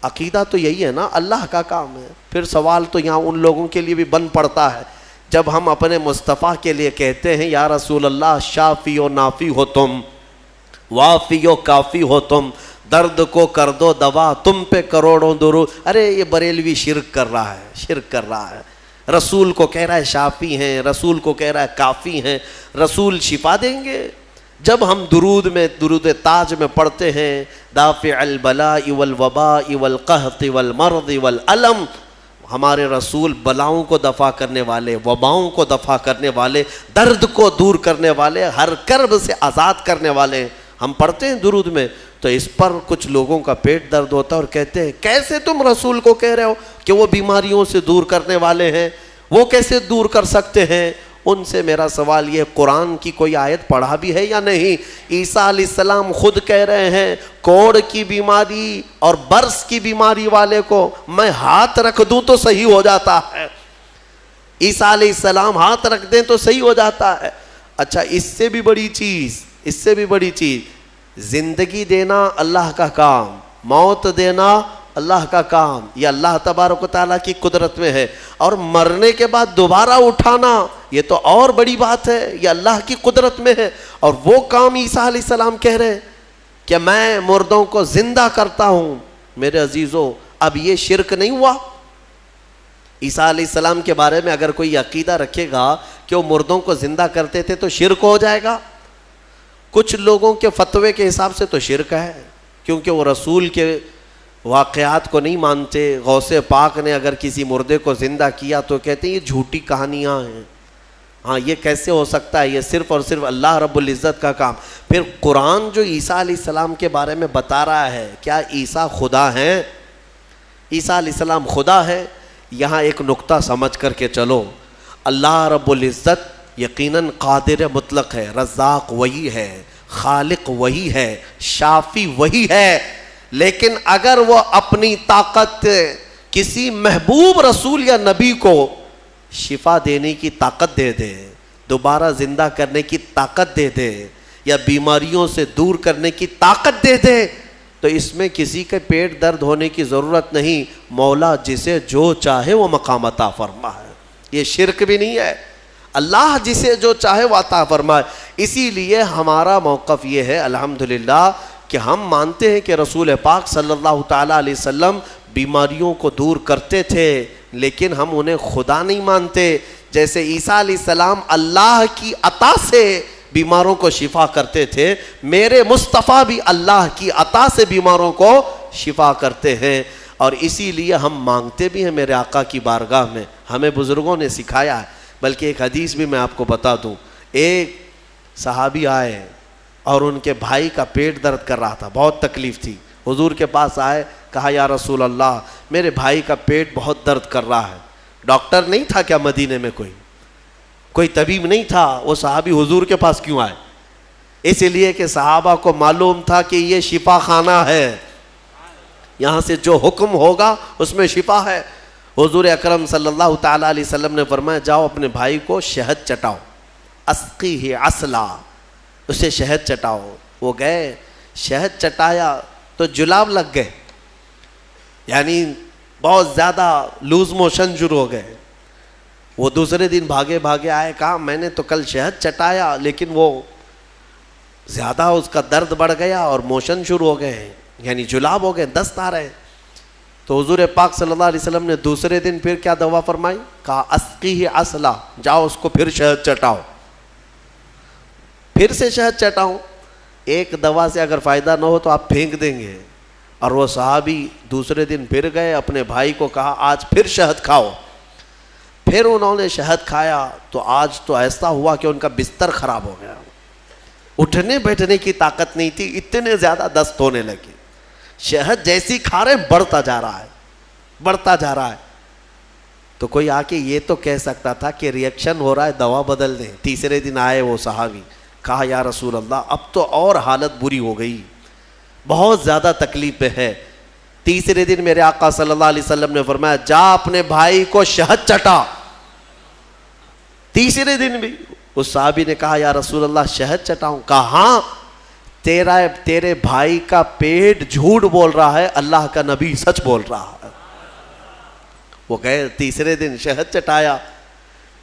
عقیدہ تو یہی ہے نا، اللہ کا کام ہے. پھر سوال تو یہاں ان لوگوں کے لیے بھی بن پڑتا ہے جب ہم اپنے مصطفیٰ کے لیے کہتے ہیں یا رسول اللہ شافی و نافی ہو تم، وافی و کافی ہو تم، درد کو کر دو دوا، تم پہ کروڑوں درود. ارے یہ بریلوی شرک کر رہا ہے. رسول کو کہہ رہا ہے شافی ہیں، رسول کو کہہ رہا ہے کافی ہیں. رسول شفا دیں گے؟ جب ہم درود تاج میں پڑھتے ہیں دافع البلاء والوباء والقحط والمرض والالم، ہمارے رسول بلاؤں کو دفع کرنے والے، وباؤں کو دفع کرنے والے، درد کو دور کرنے والے، ہر کرب سے آزاد کرنے والے. ہم پڑھتے ہیں درود میں تو اس پر کچھ لوگوں کا پیٹ درد ہوتا ہے اور کہتے ہیں کیسے تم رسول کو کہہ رہے ہو کہ وہ بیماریوں سے دور کرنے والے ہیں، وہ کیسے دور کر سکتے ہیں؟ ان سے میرا سوال یہ، قرآن کی کوئی آیت پڑھا بھی ہے یا نہیں؟ عیسیٰ علیہ السلام خود کہہ رہے ہیں کوڑ کی بیماری اور برس کی بیماری والے کو میں ہاتھ رکھ دوں تو صحیح ہو جاتا ہے. عیسیٰ علیہ السلام ہاتھ رکھ دیں تو صحیح ہو جاتا ہے. اچھا، اس سے بھی بڑی چیز، زندگی دینا اللہ کا کام، موت دینا اللہ کا کام، یہ اللہ تبارک و تعالیٰ کی قدرت میں ہے. اور مرنے کے بعد دوبارہ اٹھانا یہ تو اور بڑی بات ہے، یہ اللہ کی قدرت میں ہے. اور وہ کام عیسیٰ علیہ السلام کہہ رہے ہیں کہ میں مردوں کو زندہ کرتا ہوں. میرے عزیزو، اب یہ شرک نہیں ہوا؟ عیسیٰ علیہ السلام کے بارے میں اگر کوئی عقیدہ رکھے گا کہ وہ مردوں کو زندہ کرتے تھے تو شرک ہو جائے گا. کچھ لوگوں کے فتوے کے حساب سے تو شرک ہے، کیونکہ وہ رسول کے واقعات کو نہیں مانتے. غوث پاک نے اگر کسی مردے کو زندہ کیا تو کہتے ہیں یہ جھوٹی کہانیاں ہیں. ہاں یہ کیسے ہو سکتا ہے؟ یہ صرف اور صرف اللہ رب العزت کا کام. پھر قرآن جو عیسیٰ علیہ السلام کے بارے میں بتا رہا ہے، کیا عیسیٰ خدا ہیں؟ عیسیٰ علیہ السلام خدا ہے؟ یہاں ایک نقطہ سمجھ کر کے چلو. اللہ رب العزت یقیناً قادر مطلق ہے، رزاق وہی ہے، خالق وہی ہے، شافی وہی ہے. لیکن اگر وہ اپنی طاقت کسی محبوب رسول یا نبی کو شفا دینے کی طاقت دے دے، دوبارہ زندہ کرنے کی طاقت دے دے، یا بیماریوں سے دور کرنے کی طاقت دے دے، تو اس میں کسی کے پیٹ درد ہونے کی ضرورت نہیں. مولا جسے جو چاہے وہ مقام عطا فرمائے. یہ شرک بھی نہیں ہے. اللہ جسے جو چاہے وہ عطا فرمائے. اسی لیے ہمارا موقف یہ ہے الحمدللہ کہ ہم مانتے ہیں کہ رسول پاک صلی اللہ تعالیٰ علیہ وسلم بیماریوں کو دور کرتے تھے، لیکن ہم انہیں خدا نہیں مانتے. جیسے عیسیٰ علیہ السلام اللہ کی عطا سے بیماروں کو شفا کرتے تھے، میرے مصطفیٰ بھی اللہ کی عطا سے بیماروں کو شفا کرتے ہیں. اور اسی لیے ہم مانگتے بھی ہیں میرے آقا کی بارگاہ میں. ہمیں بزرگوں نے سکھایا ہے. بلکہ ایک حدیث بھی میں آپ کو بتا دوں. ایک صحابی آئے اور ان کے بھائی کا پیٹ درد کر رہا تھا، بہت تکلیف تھی. حضور کے پاس آئے، کہا یا رسول اللہ میرے بھائی کا پیٹ بہت درد کر رہا ہے. ڈاکٹر نہیں تھا کیا مدینے میں؟ کوئی طبیب نہیں تھا. وہ صحابی حضور کے پاس کیوں آئے؟ اس لیے کہ صحابہ کو معلوم تھا کہ یہ شفا خانہ ہے، یہاں سے جو حکم ہوگا اس میں شفا ہے. حضور اکرم صلی اللہ تعالیٰ علیہ وسلم نے فرمایا جاؤ اپنے بھائی کو شہد چٹاؤ، اسقیہ عسلا، اسے شہد چٹاؤ. وہ گئے، شہد چٹایا تو جلاب لگ گئے، یعنی بہت زیادہ لوز موشن شروع ہو گئے. وہ دوسرے دن بھاگے آئے، کہا میں نے تو کل شہد چٹایا لیکن وہ زیادہ اس کا درد بڑھ گیا اور موشن شروع ہو گئے، یعنی جلاب ہو گئے، دست آ رہے. تو حضور پاک صلی اللہ علیہ وسلم نے دوسرے دن پھر کیا دوا فرمائی؟ کہا اسقیہ عسلا، جاؤ اس کو پھر شہد چٹاؤ. پھر سے شہد چٹاؤ. ایک دوا سے اگر فائدہ نہ ہو تو آپ پھینک دیں گے. اور وہ صحابی دوسرے دن پھر گئے، اپنے بھائی کو کہا آج پھر شہد کھاؤ. پھر انہوں نے شہد کھایا تو آج تو ایسا ہوا کہ ان کا بستر خراب ہو گیا، اٹھنے بیٹھنے کی طاقت نہیں تھی، اتنے زیادہ دست ہونے لگے. شہد جیسی کھا رہے بڑھتا جا رہا ہے. تو کوئی آ کے یہ تو کہہ سکتا تھا کہ ریئیکشن ہو رہا ہے دوا بدل دیں. تیسرے دن آئے وہ صحابی، کہا یا رسول اللہ اب تو اور حالت بری ہو گئی، بہت زیادہ تکلیف پہ ہے. تیسرے دن میرے آقا صلی اللہ علیہ وسلم نے فرمایا جا اپنے بھائی کو شہد چٹا. تیسرے دن بھی اس صحابی نے کہا یا رسول اللہ شہد چٹاؤں؟ کہا ہاں، تیرے بھائی کا پیٹ جھوٹ بول رہا ہے، اللہ کا نبی سچ بول رہا ہے. وہ گئے تیسرے دن شہد چٹایا.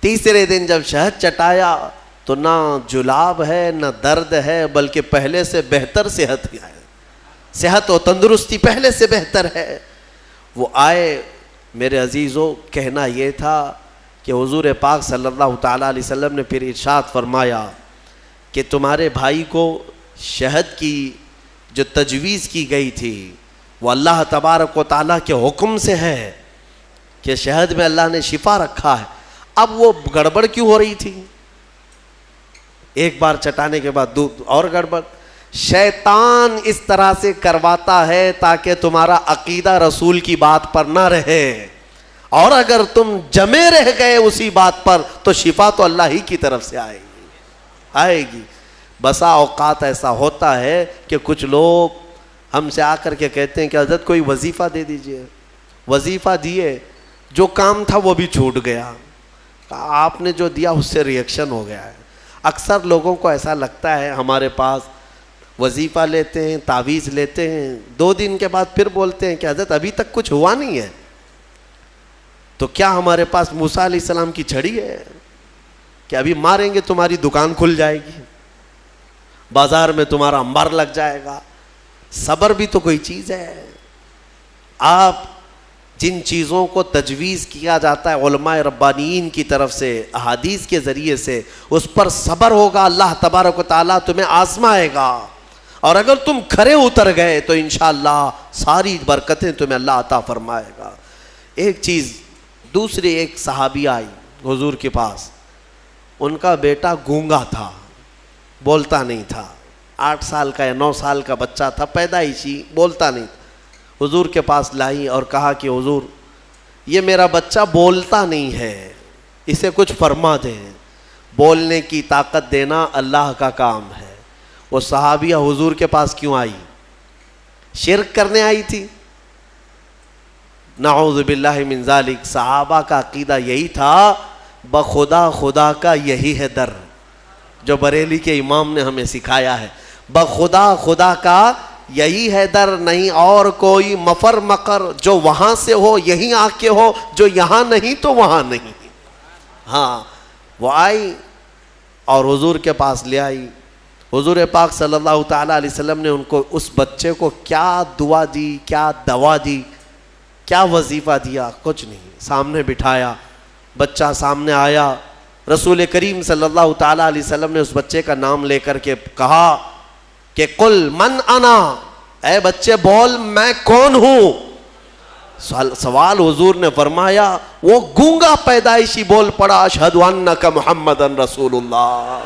تیسرے دن جب شہد چٹایا تو نہ جلاب ہے نہ درد ہے، بلکہ پہلے سے بہتر صحت ہے، صحت و تندرستی پہلے سے بہتر ہے. وہ آئے میرے عزیزوں، کہنا یہ تھا کہ حضور پاک صلی اللہ تعالیٰ علیہ وسلم نے پھر ارشاد فرمایا کہ تمہارے بھائی کو شہد کی جو تجویز کی گئی تھی وہ اللہ تبارک و تعالیٰ کے حکم سے ہے کہ شہد میں اللہ نے شفا رکھا ہے. اب وہ گڑبڑ کیوں ہو رہی تھی؟ ایک بار چٹانے کے بعد اور گڑبڑ. شیطان اس طرح سے کرواتا ہے تاکہ تمہارا عقیدہ رسول کی بات پر نہ رہے، اور اگر تم جمے رہ گئے اسی بات پر تو شفا تو اللہ ہی کی طرف سے آئے گی. بسا اوقات ایسا ہوتا ہے کہ کچھ لوگ ہم سے آ کر کے کہتے ہیں کہ حضرت کوئی وظیفہ دے دیجئے. وظیفہ دیے، جو کام تھا وہ بھی چھوٹ گیا. آپ نے جو دیا اس سے ریئیکشن ہو گیا ہے. اکثر لوگوں کو ایسا لگتا ہے ہمارے پاس وظیفہ لیتے ہیں، تعویذ لیتے ہیں، 2 دن کے بعد پھر بولتے ہیں کہ حضرت ابھی تک کچھ ہوا نہیں ہے. تو کیا ہمارے پاس موسیٰ علیہ السلام کی چھڑی ہے کہ ابھی ماریں گے تمہاری دکان کھل جائے گی، بازار میں تمہارا انبار لگ جائے گا؟ صبر بھی تو کوئی چیز ہے. آپ جن چیزوں کو تجویز کیا جاتا ہے علماء ربانیین کی طرف سے احادیث کے ذریعے سے، اس پر صبر ہوگا، اللہ تبارک و تعالیٰ تمہیں آزمائے گا، اور اگر تم کھرے اتر گئے تو انشاءاللہ ساری برکتیں تمہیں اللہ عطا فرمائے گا۔ ایک چیز دوسری، ایک صحابی آئی حضور کے پاس، ان کا بیٹا گونگا تھا، بولتا نہیں تھا، 8 سال کا یا 9 سال کا بچہ تھا، پیدائشی، بولتا نہیں تھا۔ حضور کے پاس لائی اور کہا کہ حضور یہ میرا بچہ بولتا نہیں ہے، اسے کچھ فرما دیں، بولنے کی طاقت دینا اللہ کا کام ہے۔ وہ صحابیہ حضور کے پاس کیوں آئی؟ شرک کرنے آئی تھی؟ نعوذ باللہ من ذالک۔ صحابہ کا عقیدہ یہی تھا، بخدا خدا کا یہی ہے در، جو بریلی کے امام نے ہمیں سکھایا ہے، بخدا خدا کا یہی ہے در، نہیں اور کوئی مفر مقر، جو وہاں سے ہو یہیں آ کے ہو، جو یہاں نہیں تو وہاں نہیں۔ ہاں وہ آئی اور حضور کے پاس لے آئی۔ حضور پاک صلی اللہ تعالیٰ علیہ وسلم نے ان کو، اس بچے کو کیا دعا دی، کیا دوا دی، کیا وظیفہ دیا؟ کچھ نہیں، سامنے بٹھایا، بچہ سامنے آیا، رسول کریم صلی اللہ تعالیٰ علیہ وسلم نے اس بچے کا نام لے کر کے کہا کہ قل من انا، اے بچے بول میں کون ہوں۔ سوال حضور نے فرمایا، وہ گونگا پیدائشی بول پڑا، اشہد انک محمد رسول اللہ،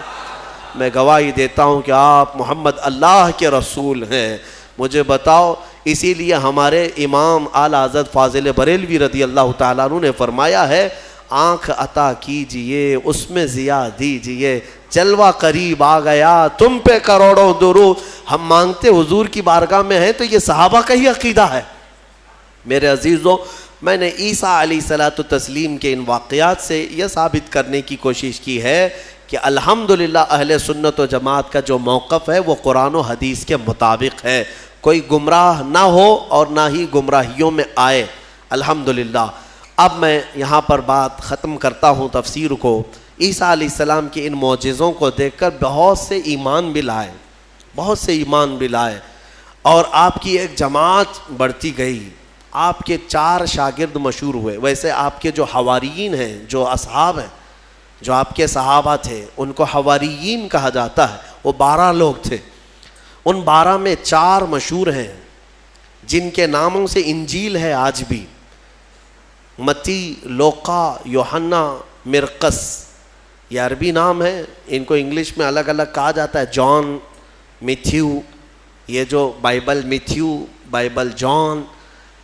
میں گواہی دیتا ہوں کہ آپ محمد اللہ کے رسول ہیں، مجھے بتاؤ۔ اسی لیے ہمارے امام اعلیٰ حضرت فاضل بریلوی رضی اللہ تعالیٰ عنہ نے فرمایا ہے، آنکھ عطا کیجئے اس میں ضیاء دیجئے، جلوہ قریب آ گیا تم پہ کروڑوں درود۔ ہم مانگتے حضور کی بارگاہ میں ہیں تو یہ صحابہ کا ہی عقیدہ ہے۔ میرے عزیزوں، میں نے عیسیٰ علیہ الصلوۃ والتسلیم کے ان واقعات سے یہ ثابت کرنے کی کوشش کی ہے کہ الحمدللہ اہل سنت و جماعت کا جو موقف ہے وہ قرآن و حدیث کے مطابق ہے، کوئی گمراہ نہ ہو اور نہ ہی گمراہیوں میں آئے، الحمدللہ۔ اب میں یہاں پر بات ختم کرتا ہوں تفسیر کو۔ عیسیٰ علیہ السلام کے ان معجزوں کو دیکھ کر بہت سے ایمان بھی لائے، بہت سے ایمان بھی لائے، اور آپ کی ایک جماعت بڑھتی گئی۔ آپ کے 4 شاگرد مشہور ہوئے۔ ویسے آپ کے جو حواریین ہیں، جو اصحاب ہیں، جو آپ کے صحابہ تھے، ان کو حواریین کہا جاتا ہے، وہ 12 لوگ تھے۔ ان 12 میں 4 مشہور ہیں جن کے ناموں سے انجیل ہے آج بھی، متی، لوقا، یوحنا، مرقس، یہ عربی نام ہے، ان کو انگلش میں الگ الگ کہا جاتا ہے، جان، میتھیو، یہ جو بائبل میتھیو، بائبل جان،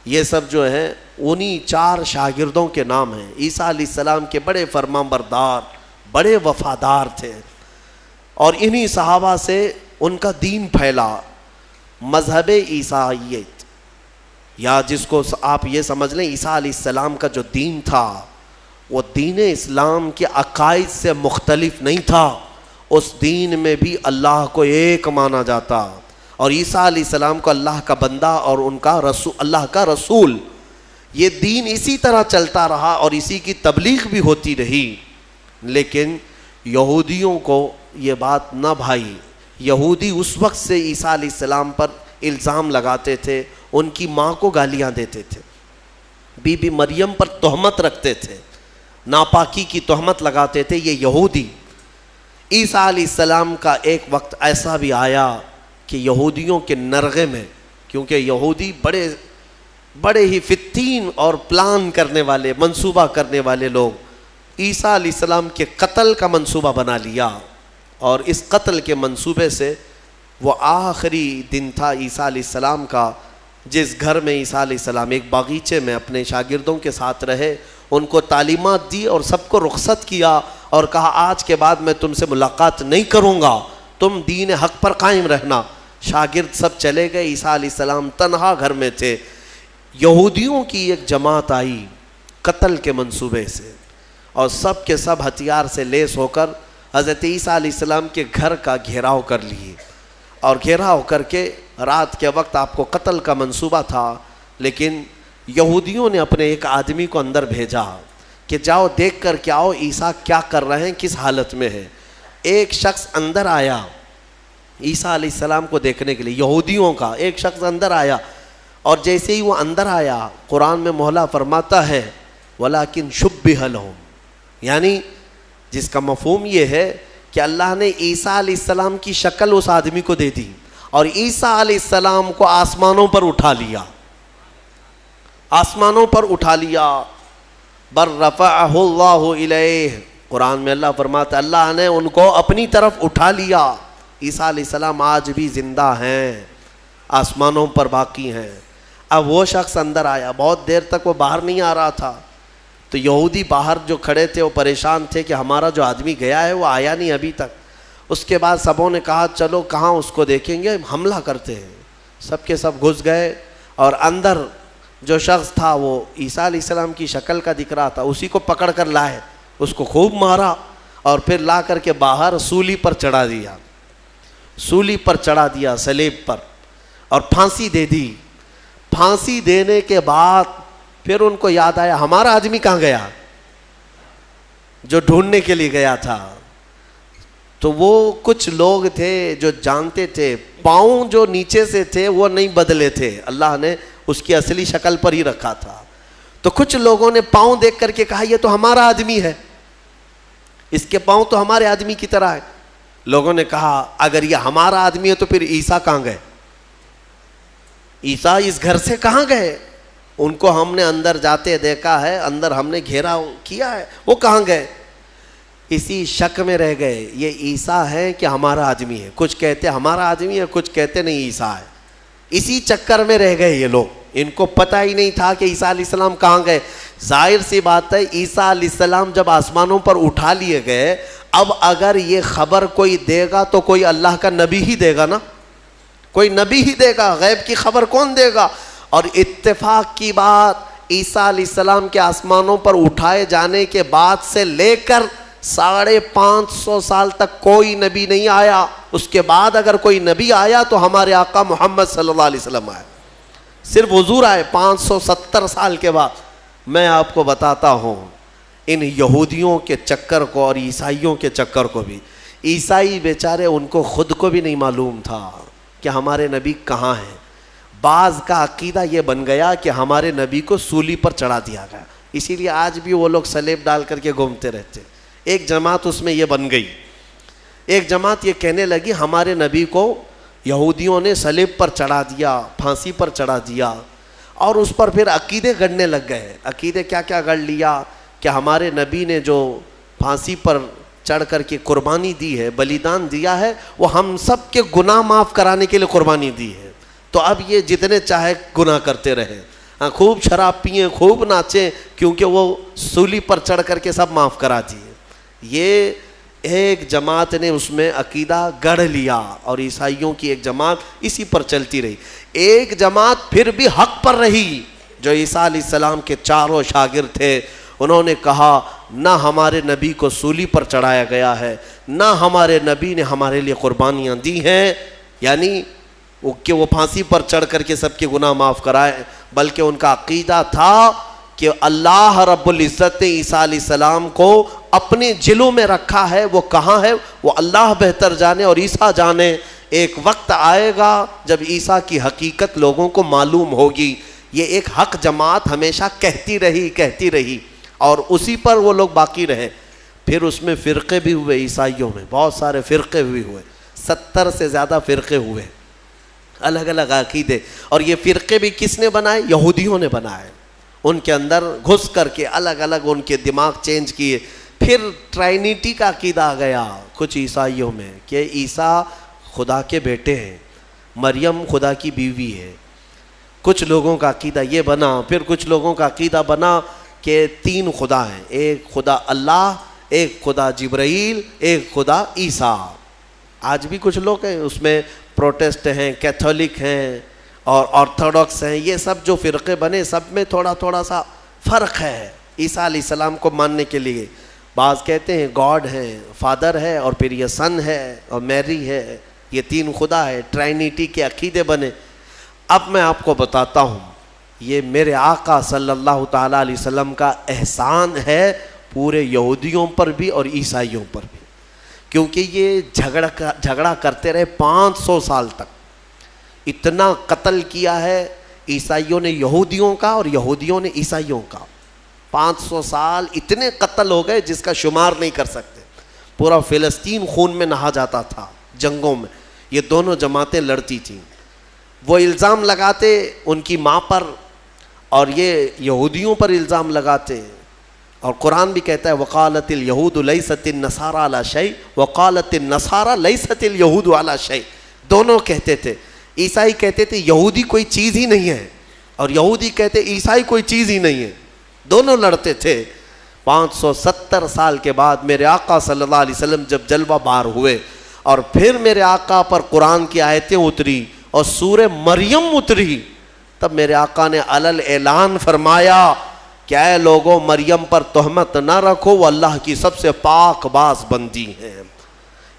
یہ سب جو ہیں انہی 4 شاگردوں کے نام ہیں۔ عیسیٰ علیہ السلام کے بڑے فرمانبردار، بڑے وفادار تھے، اور انہی صحابہ سے ان کا دین پھیلا، مذہب عیسائیت، یا جس کو آپ یہ سمجھ لیں عیسیٰ علیہ السلام کا جو دین تھا وہ دین اسلام کے عقائد سے مختلف نہیں تھا، اس دین میں بھی اللہ کو ایک مانا جاتا، اور عیسیٰ علیہ السلام کو اللہ کا بندہ اور ان کا رسول، اللہ کا رسول۔ یہ دین اسی طرح چلتا رہا اور اسی کی تبلیغ بھی ہوتی رہی، لیکن یہودیوں کو یہ بات نہ بھائی۔ یہودی اس وقت سے عیسیٰ علیہ السلام پر الزام لگاتے تھے، ان کی ماں کو گالیاں دیتے تھے، بی بی مریم پر تہمت رکھتے تھے، ناپاکی کی تہمت لگاتے تھے یہ یہودی۔ عیسیٰ علیہ السلام کا ایک وقت ایسا بھی آیا کہ یہودیوں کے نرغے میں، کیونکہ یہودی بڑے ہی فتین اور پلان کرنے والے، منصوبہ کرنے والے لوگ، عیسیٰ علیہ السلام کے قتل کا منصوبہ بنا لیا، اور اس قتل کے منصوبے سے وہ آخری دن تھا عیسیٰ علیہ السلام کا، جس گھر میں عیسیٰ علیہ السلام ایک باغیچے میں اپنے شاگردوں کے ساتھ رہے، ان کو تعلیمات دی اور سب کو رخصت کیا، اور کہا آج کے بعد میں تم سے ملاقات نہیں کروں گا، تم دین حق پر قائم رہنا۔ شاگرد سب چلے گئے، عیسیٰ علیہ السلام تنہا گھر میں تھے۔ یہودیوں کی ایک جماعت آئی قتل کے منصوبے سے، اور سب کے سب ہتھیار سے لیس ہو کر حضرت عیسیٰ علیہ السلام کے گھر کا گھیراؤ کر لیے، اور گھیراؤ کر کے رات کے وقت آپ کو قتل کا منصوبہ تھا، لیکن یہودیوں نے اپنے ایک آدمی کو اندر بھیجا کہ جاؤ دیکھ کر کے آؤ عیسیٰ کیا کر رہے ہیں، کس حالت میں ہے۔ ایک شخص اندر آیا عیسیٰ علیہ السلام کو دیکھنے کے لیے، یہودیوں کا ایک شخص اندر آیا اور جیسے ہی وہ اندر آیا قرآن میں مولا فرماتا ہے وَلَكِنْ شُبِّهَ لَهُمْ، یعنی جس کا مفہوم یہ ہے کہ اللہ نے عیسیٰ علیہ السلام کی شکل اس آدمی کو دے دی اور عیسیٰ علیہ السلام کو آسمانوں پر اٹھا لیا، آسمانوں پر اٹھا لیا. بر رفعہ اللہ الیہ، قرآن میں اللہ فرماتا ہے اللہ نے ان کو اپنی طرف اٹھا لیا. عیسیٰ علیہ السلام آج بھی زندہ ہیں، آسمانوں پر باقی ہیں. اب وہ شخص اندر آیا، بہت دیر تک وہ باہر نہیں آ رہا تھا، تو یہودی باہر جو کھڑے تھے وہ پریشان تھے کہ ہمارا جو آدمی گیا ہے وہ آیا نہیں ابھی تک. اس کے بعد سبوں نے کہا چلو کہاں اس کو دیکھیں گے، حملہ کرتے ہیں. سب کے سب گھس گئے اور اندر جو شخص تھا وہ عیسیٰ علیہ السلام کی شکل کا دکھ رہا تھا، اسی کو پکڑ کر لائے، اس کو خوب مارا اور پھر لا کر کے باہر سولی پر چڑھا دیا، سولی پر چڑھا دیا، صلیب پر، اور پھانسی دے دی. پھانسی دینے کے بعد پھر ان کو یاد آیا ہمارا آدمی کہاں گیا جو ڈھونڈنے کے لیے گیا تھا. تو وہ کچھ لوگ تھے جو جانتے تھے پاؤں جو نیچے سے تھے وہ نہیں بدلے تھے، اللہ نے اس کی اصلی شکل پر ہی رکھا تھا. تو کچھ لوگوں نے پاؤں دیکھ کر کے کہا یہ تو ہمارا آدمی ہے، اس کے پاؤں تو ہمارے آدمی کی طرح ہے. لوگوں نے کہا اگر یہ ہمارا آدمی ہے تو پھر عیسیٰ کہاں گئے، عیسیٰ اس گھر سے کہاں گئے؟ ان کو ہم نے اندر جاتے دیکھا ہے، اندر ہم نے گھیرا کیا ہے، وہ کہاں گئے؟ اسی شک میں رہ گئے یہ عیسیٰ ہے کہ ہمارا آدمی ہے. کچھ کہتے ہمارا آدمی ہے، کچھ کہتے نہیں عیسیٰ ہے. اسی چکر میں رہ گئے یہ لوگ، ان کو پتہ ہی نہیں تھا کہ عیسیٰ علیہ السلام کہاں گئے. ظاہر سی بات ہے عیسیٰ علیہ السلام جب آسمانوں پر اٹھا لیے گئے، اب اگر یہ خبر کوئی دے گا تو کوئی اللہ کا نبی ہی دے گا نا، کوئی نبی ہی دے گا، غیب کی خبر کون دے گا؟ اور اتفاق کی بات عیسیٰ علیہ السلام کے آسمانوں پر اٹھائے جانے کے بعد سے لے کر 550 سال تک کوئی نبی نہیں آیا. اس کے بعد اگر کوئی نبی آیا تو ہمارے آقا محمد صلی اللہ علیہ وسلم آئے، صرف حضور آئے 570 سال کے بعد. میں آپ کو بتاتا ہوں ان یہودیوں کے چکر کو اور عیسائیوں کے چکر کو بھی، عیسائی بیچارے ان کو خود کو بھی نہیں معلوم تھا کہ ہمارے نبی کہاں ہیں. بعض کا عقیدہ یہ بن گیا کہ ہمارے نبی کو سولی پر چڑھا دیا گیا، اسی لیے آج بھی وہ لوگ صلیب ڈال کر کے گھومتے رہتے. ایک جماعت اس میں یہ بن گئی، ایک جماعت یہ کہنے لگی ہمارے نبی کو یہودیوں نے صلیب پر چڑھا دیا، پھانسی پر چڑھا دیا، اور اس پر پھر عقیدے گڑنے لگ گئے. عقیدے کیا کیا گڑ لیا کہ ہمارے نبی نے جو پھانسی پر چڑھ کر کے قربانی دی ہے، بلیدان دیا ہے، وہ ہم سب کے گناہ معاف کرانے کے لیے قربانی دی ہے. تو اب یہ جتنے چاہے گناہ کرتے رہے، خوب شراب پئیں، خوب ناچیں، کیونکہ وہ سولی پر چڑھ کر کے سب معاف کرا دیے. یہ ایک جماعت نے اس میں عقیدہ گڑھ لیا اور عیسائیوں کی ایک جماعت اسی پر چلتی رہی. ایک جماعت پھر بھی حق پر رہی جو عیسیٰ علیہ السلام کے چاروں شاگرد تھے. انہوں نے کہا نہ ہمارے نبی کو سولی پر چڑھایا گیا ہے، نہ ہمارے نبی نے ہمارے لیے قربانیاں دی ہیں، یعنی کہ وہ پھانسی پر چڑھ کر کے سب کے گناہ معاف کرائے، بلکہ ان کا عقیدہ تھا کہ اللہ رب العزت نے عیسیٰ علیہ السلام کو اپنے جلوں میں رکھا ہے. وہ کہاں ہے وہ اللہ بہتر جانے اور عیسیٰ جانے. ایک وقت آئے گا جب عیسیٰ کی حقیقت لوگوں کو معلوم ہوگی. یہ ایک حق جماعت ہمیشہ کہتی رہی اور اسی پر وہ لوگ باقی رہے. پھر اس میں فرقے بھی ہوئے، عیسائیوں میں بہت سارے فرقے بھی ہوئے، 70 سے زیادہ فرقے ہوئے، الگ الگ عقیدے. اور یہ فرقے بھی کس نے بنائے؟ یہودیوں نے بنائے. ان کے اندر گھس کر کے الگ الگ ان کے دماغ چینج کیے. پھر ٹرائنیٹی کا عقیدہ آ گیا کچھ عیسائیوں میں کہ عیسیٰ خدا کے بیٹے ہیں، مریم خدا کی بیوی ہے. کچھ لوگوں کا عقیدہ یہ بنا. پھر کچھ لوگوں کا عقیدہ بنا کہ 3 خدا ہیں، ایک خدا اللہ، ایک خدا جبرائیل، ایک خدا عیسیٰ. آج بھی کچھ لوگ ہیں اس میں، پروٹسٹ ہیں، کیتھولک ہیں اور آرتھوڈاکس ہیں. یہ سب جو فرقے بنے سب میں تھوڑا تھوڑا سا فرق ہے عیسیٰ علیہ السلام کو ماننے کے لیے. بعض کہتے ہیں گاڈ ہے، فادر ہے، اور پھر یہ سن ہے اور میری ہے، یہ 3 خدا ہے. ٹرائنیٹی کے عقیدے بنے. اب میں آپ کو بتاتا ہوں یہ میرے آقا صلی اللہ تعالیٰ علیہ وسلم کا احسان ہے پورے یہودیوں پر بھی اور عیسائیوں پر بھی، کیونکہ یہ جھگڑا کرتے رہے 500 سال تک. اتنا قتل کیا ہے، عیسائیوں نے یہودیوں کا اور یہودیوں نے عیسائیوں کا 500 سال اتنے قتل ہو گئے جس کا شمار نہیں کر سکتے. پورا فلسطین خون میں نہا جاتا تھا جنگوں میں. یہ دونوں جماعتیں لڑتی تھیں. وہ الزام لگاتے ان کی ماں پر اور یہ یہودیوں پر الزام لگاتے. اور قرآن بھی کہتا ہے وقالت الیہود لیست النصارى علی شیء وقالت النصارى لیست الیہود علی شیء. دونوں کہتے تھے. عیسائی کہتے تھے یہودی کوئی چیز ہی نہیں ہے اور یہودی کہتے عیسائی کوئی چیز ہی نہیں ہے. دونوں لڑتے تھے. 570 سال کے بعد میرے آقا صلی اللہ علیہ وسلم جب جلوہ بار ہوئے اور پھر میرے آقا پر قرآن کی آیتیں اتری اور سورہ مریم اتری, تب میرے آقا نے علل اعلان فرمایا کہ اے لوگوں مریم پر تہمت نہ رکھو, وہ اللہ کی سب سے پاک باز بندی ہیں.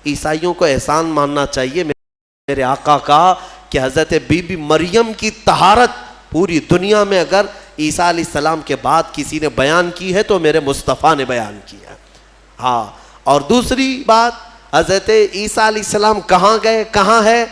عیسائیوں کو احسان ماننا چاہیے میرے آقا کا کہ حضرت بی بی مریم کی طہارت پوری دنیا میں اگر عیسیٰ علیہ السلام کے بعد کسی نے بیان کی ہے تو میرے مصطفیٰ نے بیان کیا. ہاں, اور دوسری بات حضرت عیسیٰ علیہ السلام کہاں گئے کہاں ہے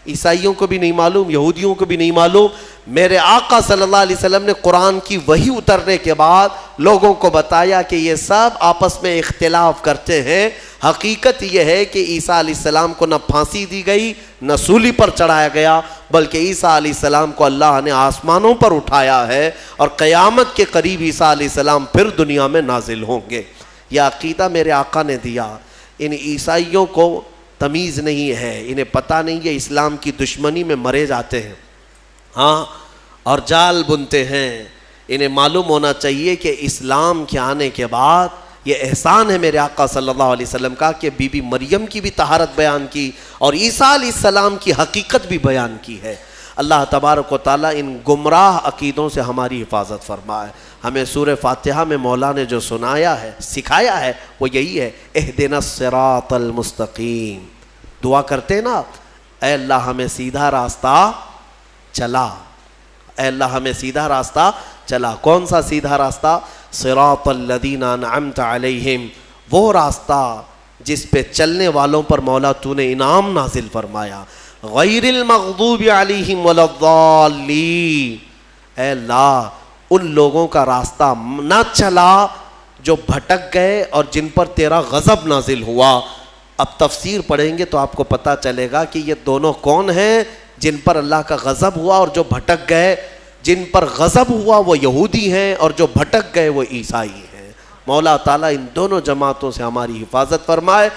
عیسائیوں کو بھی نہیں معلوم, یہودیوں کو بھی نہیں معلوم. میرے آقا صلی اللہ علیہ وسلم نے قرآن کی وحی اترنے کے بعد لوگوں کو بتایا کہ یہ سب آپس میں اختلاف کرتے ہیں. حقیقت یہ ہے کہ عیسیٰ علیہ السلام کو نہ پھانسی دی گئی نہ سولی پر چڑھایا گیا, بلکہ عیسیٰ علیہ السلام کو اللہ نے آسمانوں پر اٹھایا ہے اور قیامت کے قریب عیسیٰ علیہ السلام پھر دنیا میں نازل ہوں گے. یہ عقیدہ میرے آقا نے دیا. ان عیسائیوں کو تمیز نہیں ہے, انہیں پتہ نہیں ہے اسلام کی دشمنی میں مرے جاتے ہیں ہاں اور جال بنتے ہیں. انہیں معلوم ہونا چاہیے کہ اسلام کے آنے کے بعد یہ احسان ہے میرے آقا صلی اللہ علیہ وسلم کا کہ بی بی مریم کی بھی طہارت بیان کی اور عیسیٰ علیہ السلام کی حقیقت بھی بیان کی ہے. اللہ تبارک و تعالیٰ ان گمراہ عقیدوں سے ہماری حفاظت فرمائے. ہمیں سورہ فاتحہ میں مولا نے جو سنایا ہے سکھایا ہے وہ یہی ہے اہدنا الصراط المستقیم. دعا کرتے نا اے اللہ ہمیں سیدھا راستہ چلا, اے اللہ ہمیں سیدھا راستہ چلا. کون سا سیدھا راستہ؟ صراط الذین انعمت علیہم, وہ راستہ جس پہ چلنے والوں پر مولا تو نے انعام نازل فرمایا. غیر المغضوب علیہم ولا الضالین, اے اللہ ان لوگوں کا راستہ نہ چلا جو بھٹک گئے اور جن پر تیرا غضب نازل ہوا. اب تفسیر پڑھیں گے تو آپ کو پتہ چلے گا کہ یہ دونوں کون ہیں جن پر اللہ کا غضب ہوا اور جو بھٹک گئے. جن پر غضب ہوا وہ یہودی ہیں اور جو بھٹک گئے وہ عیسائی ہیں. مولا تعالیٰ ان دونوں جماعتوں سے ہماری حفاظت فرمائے.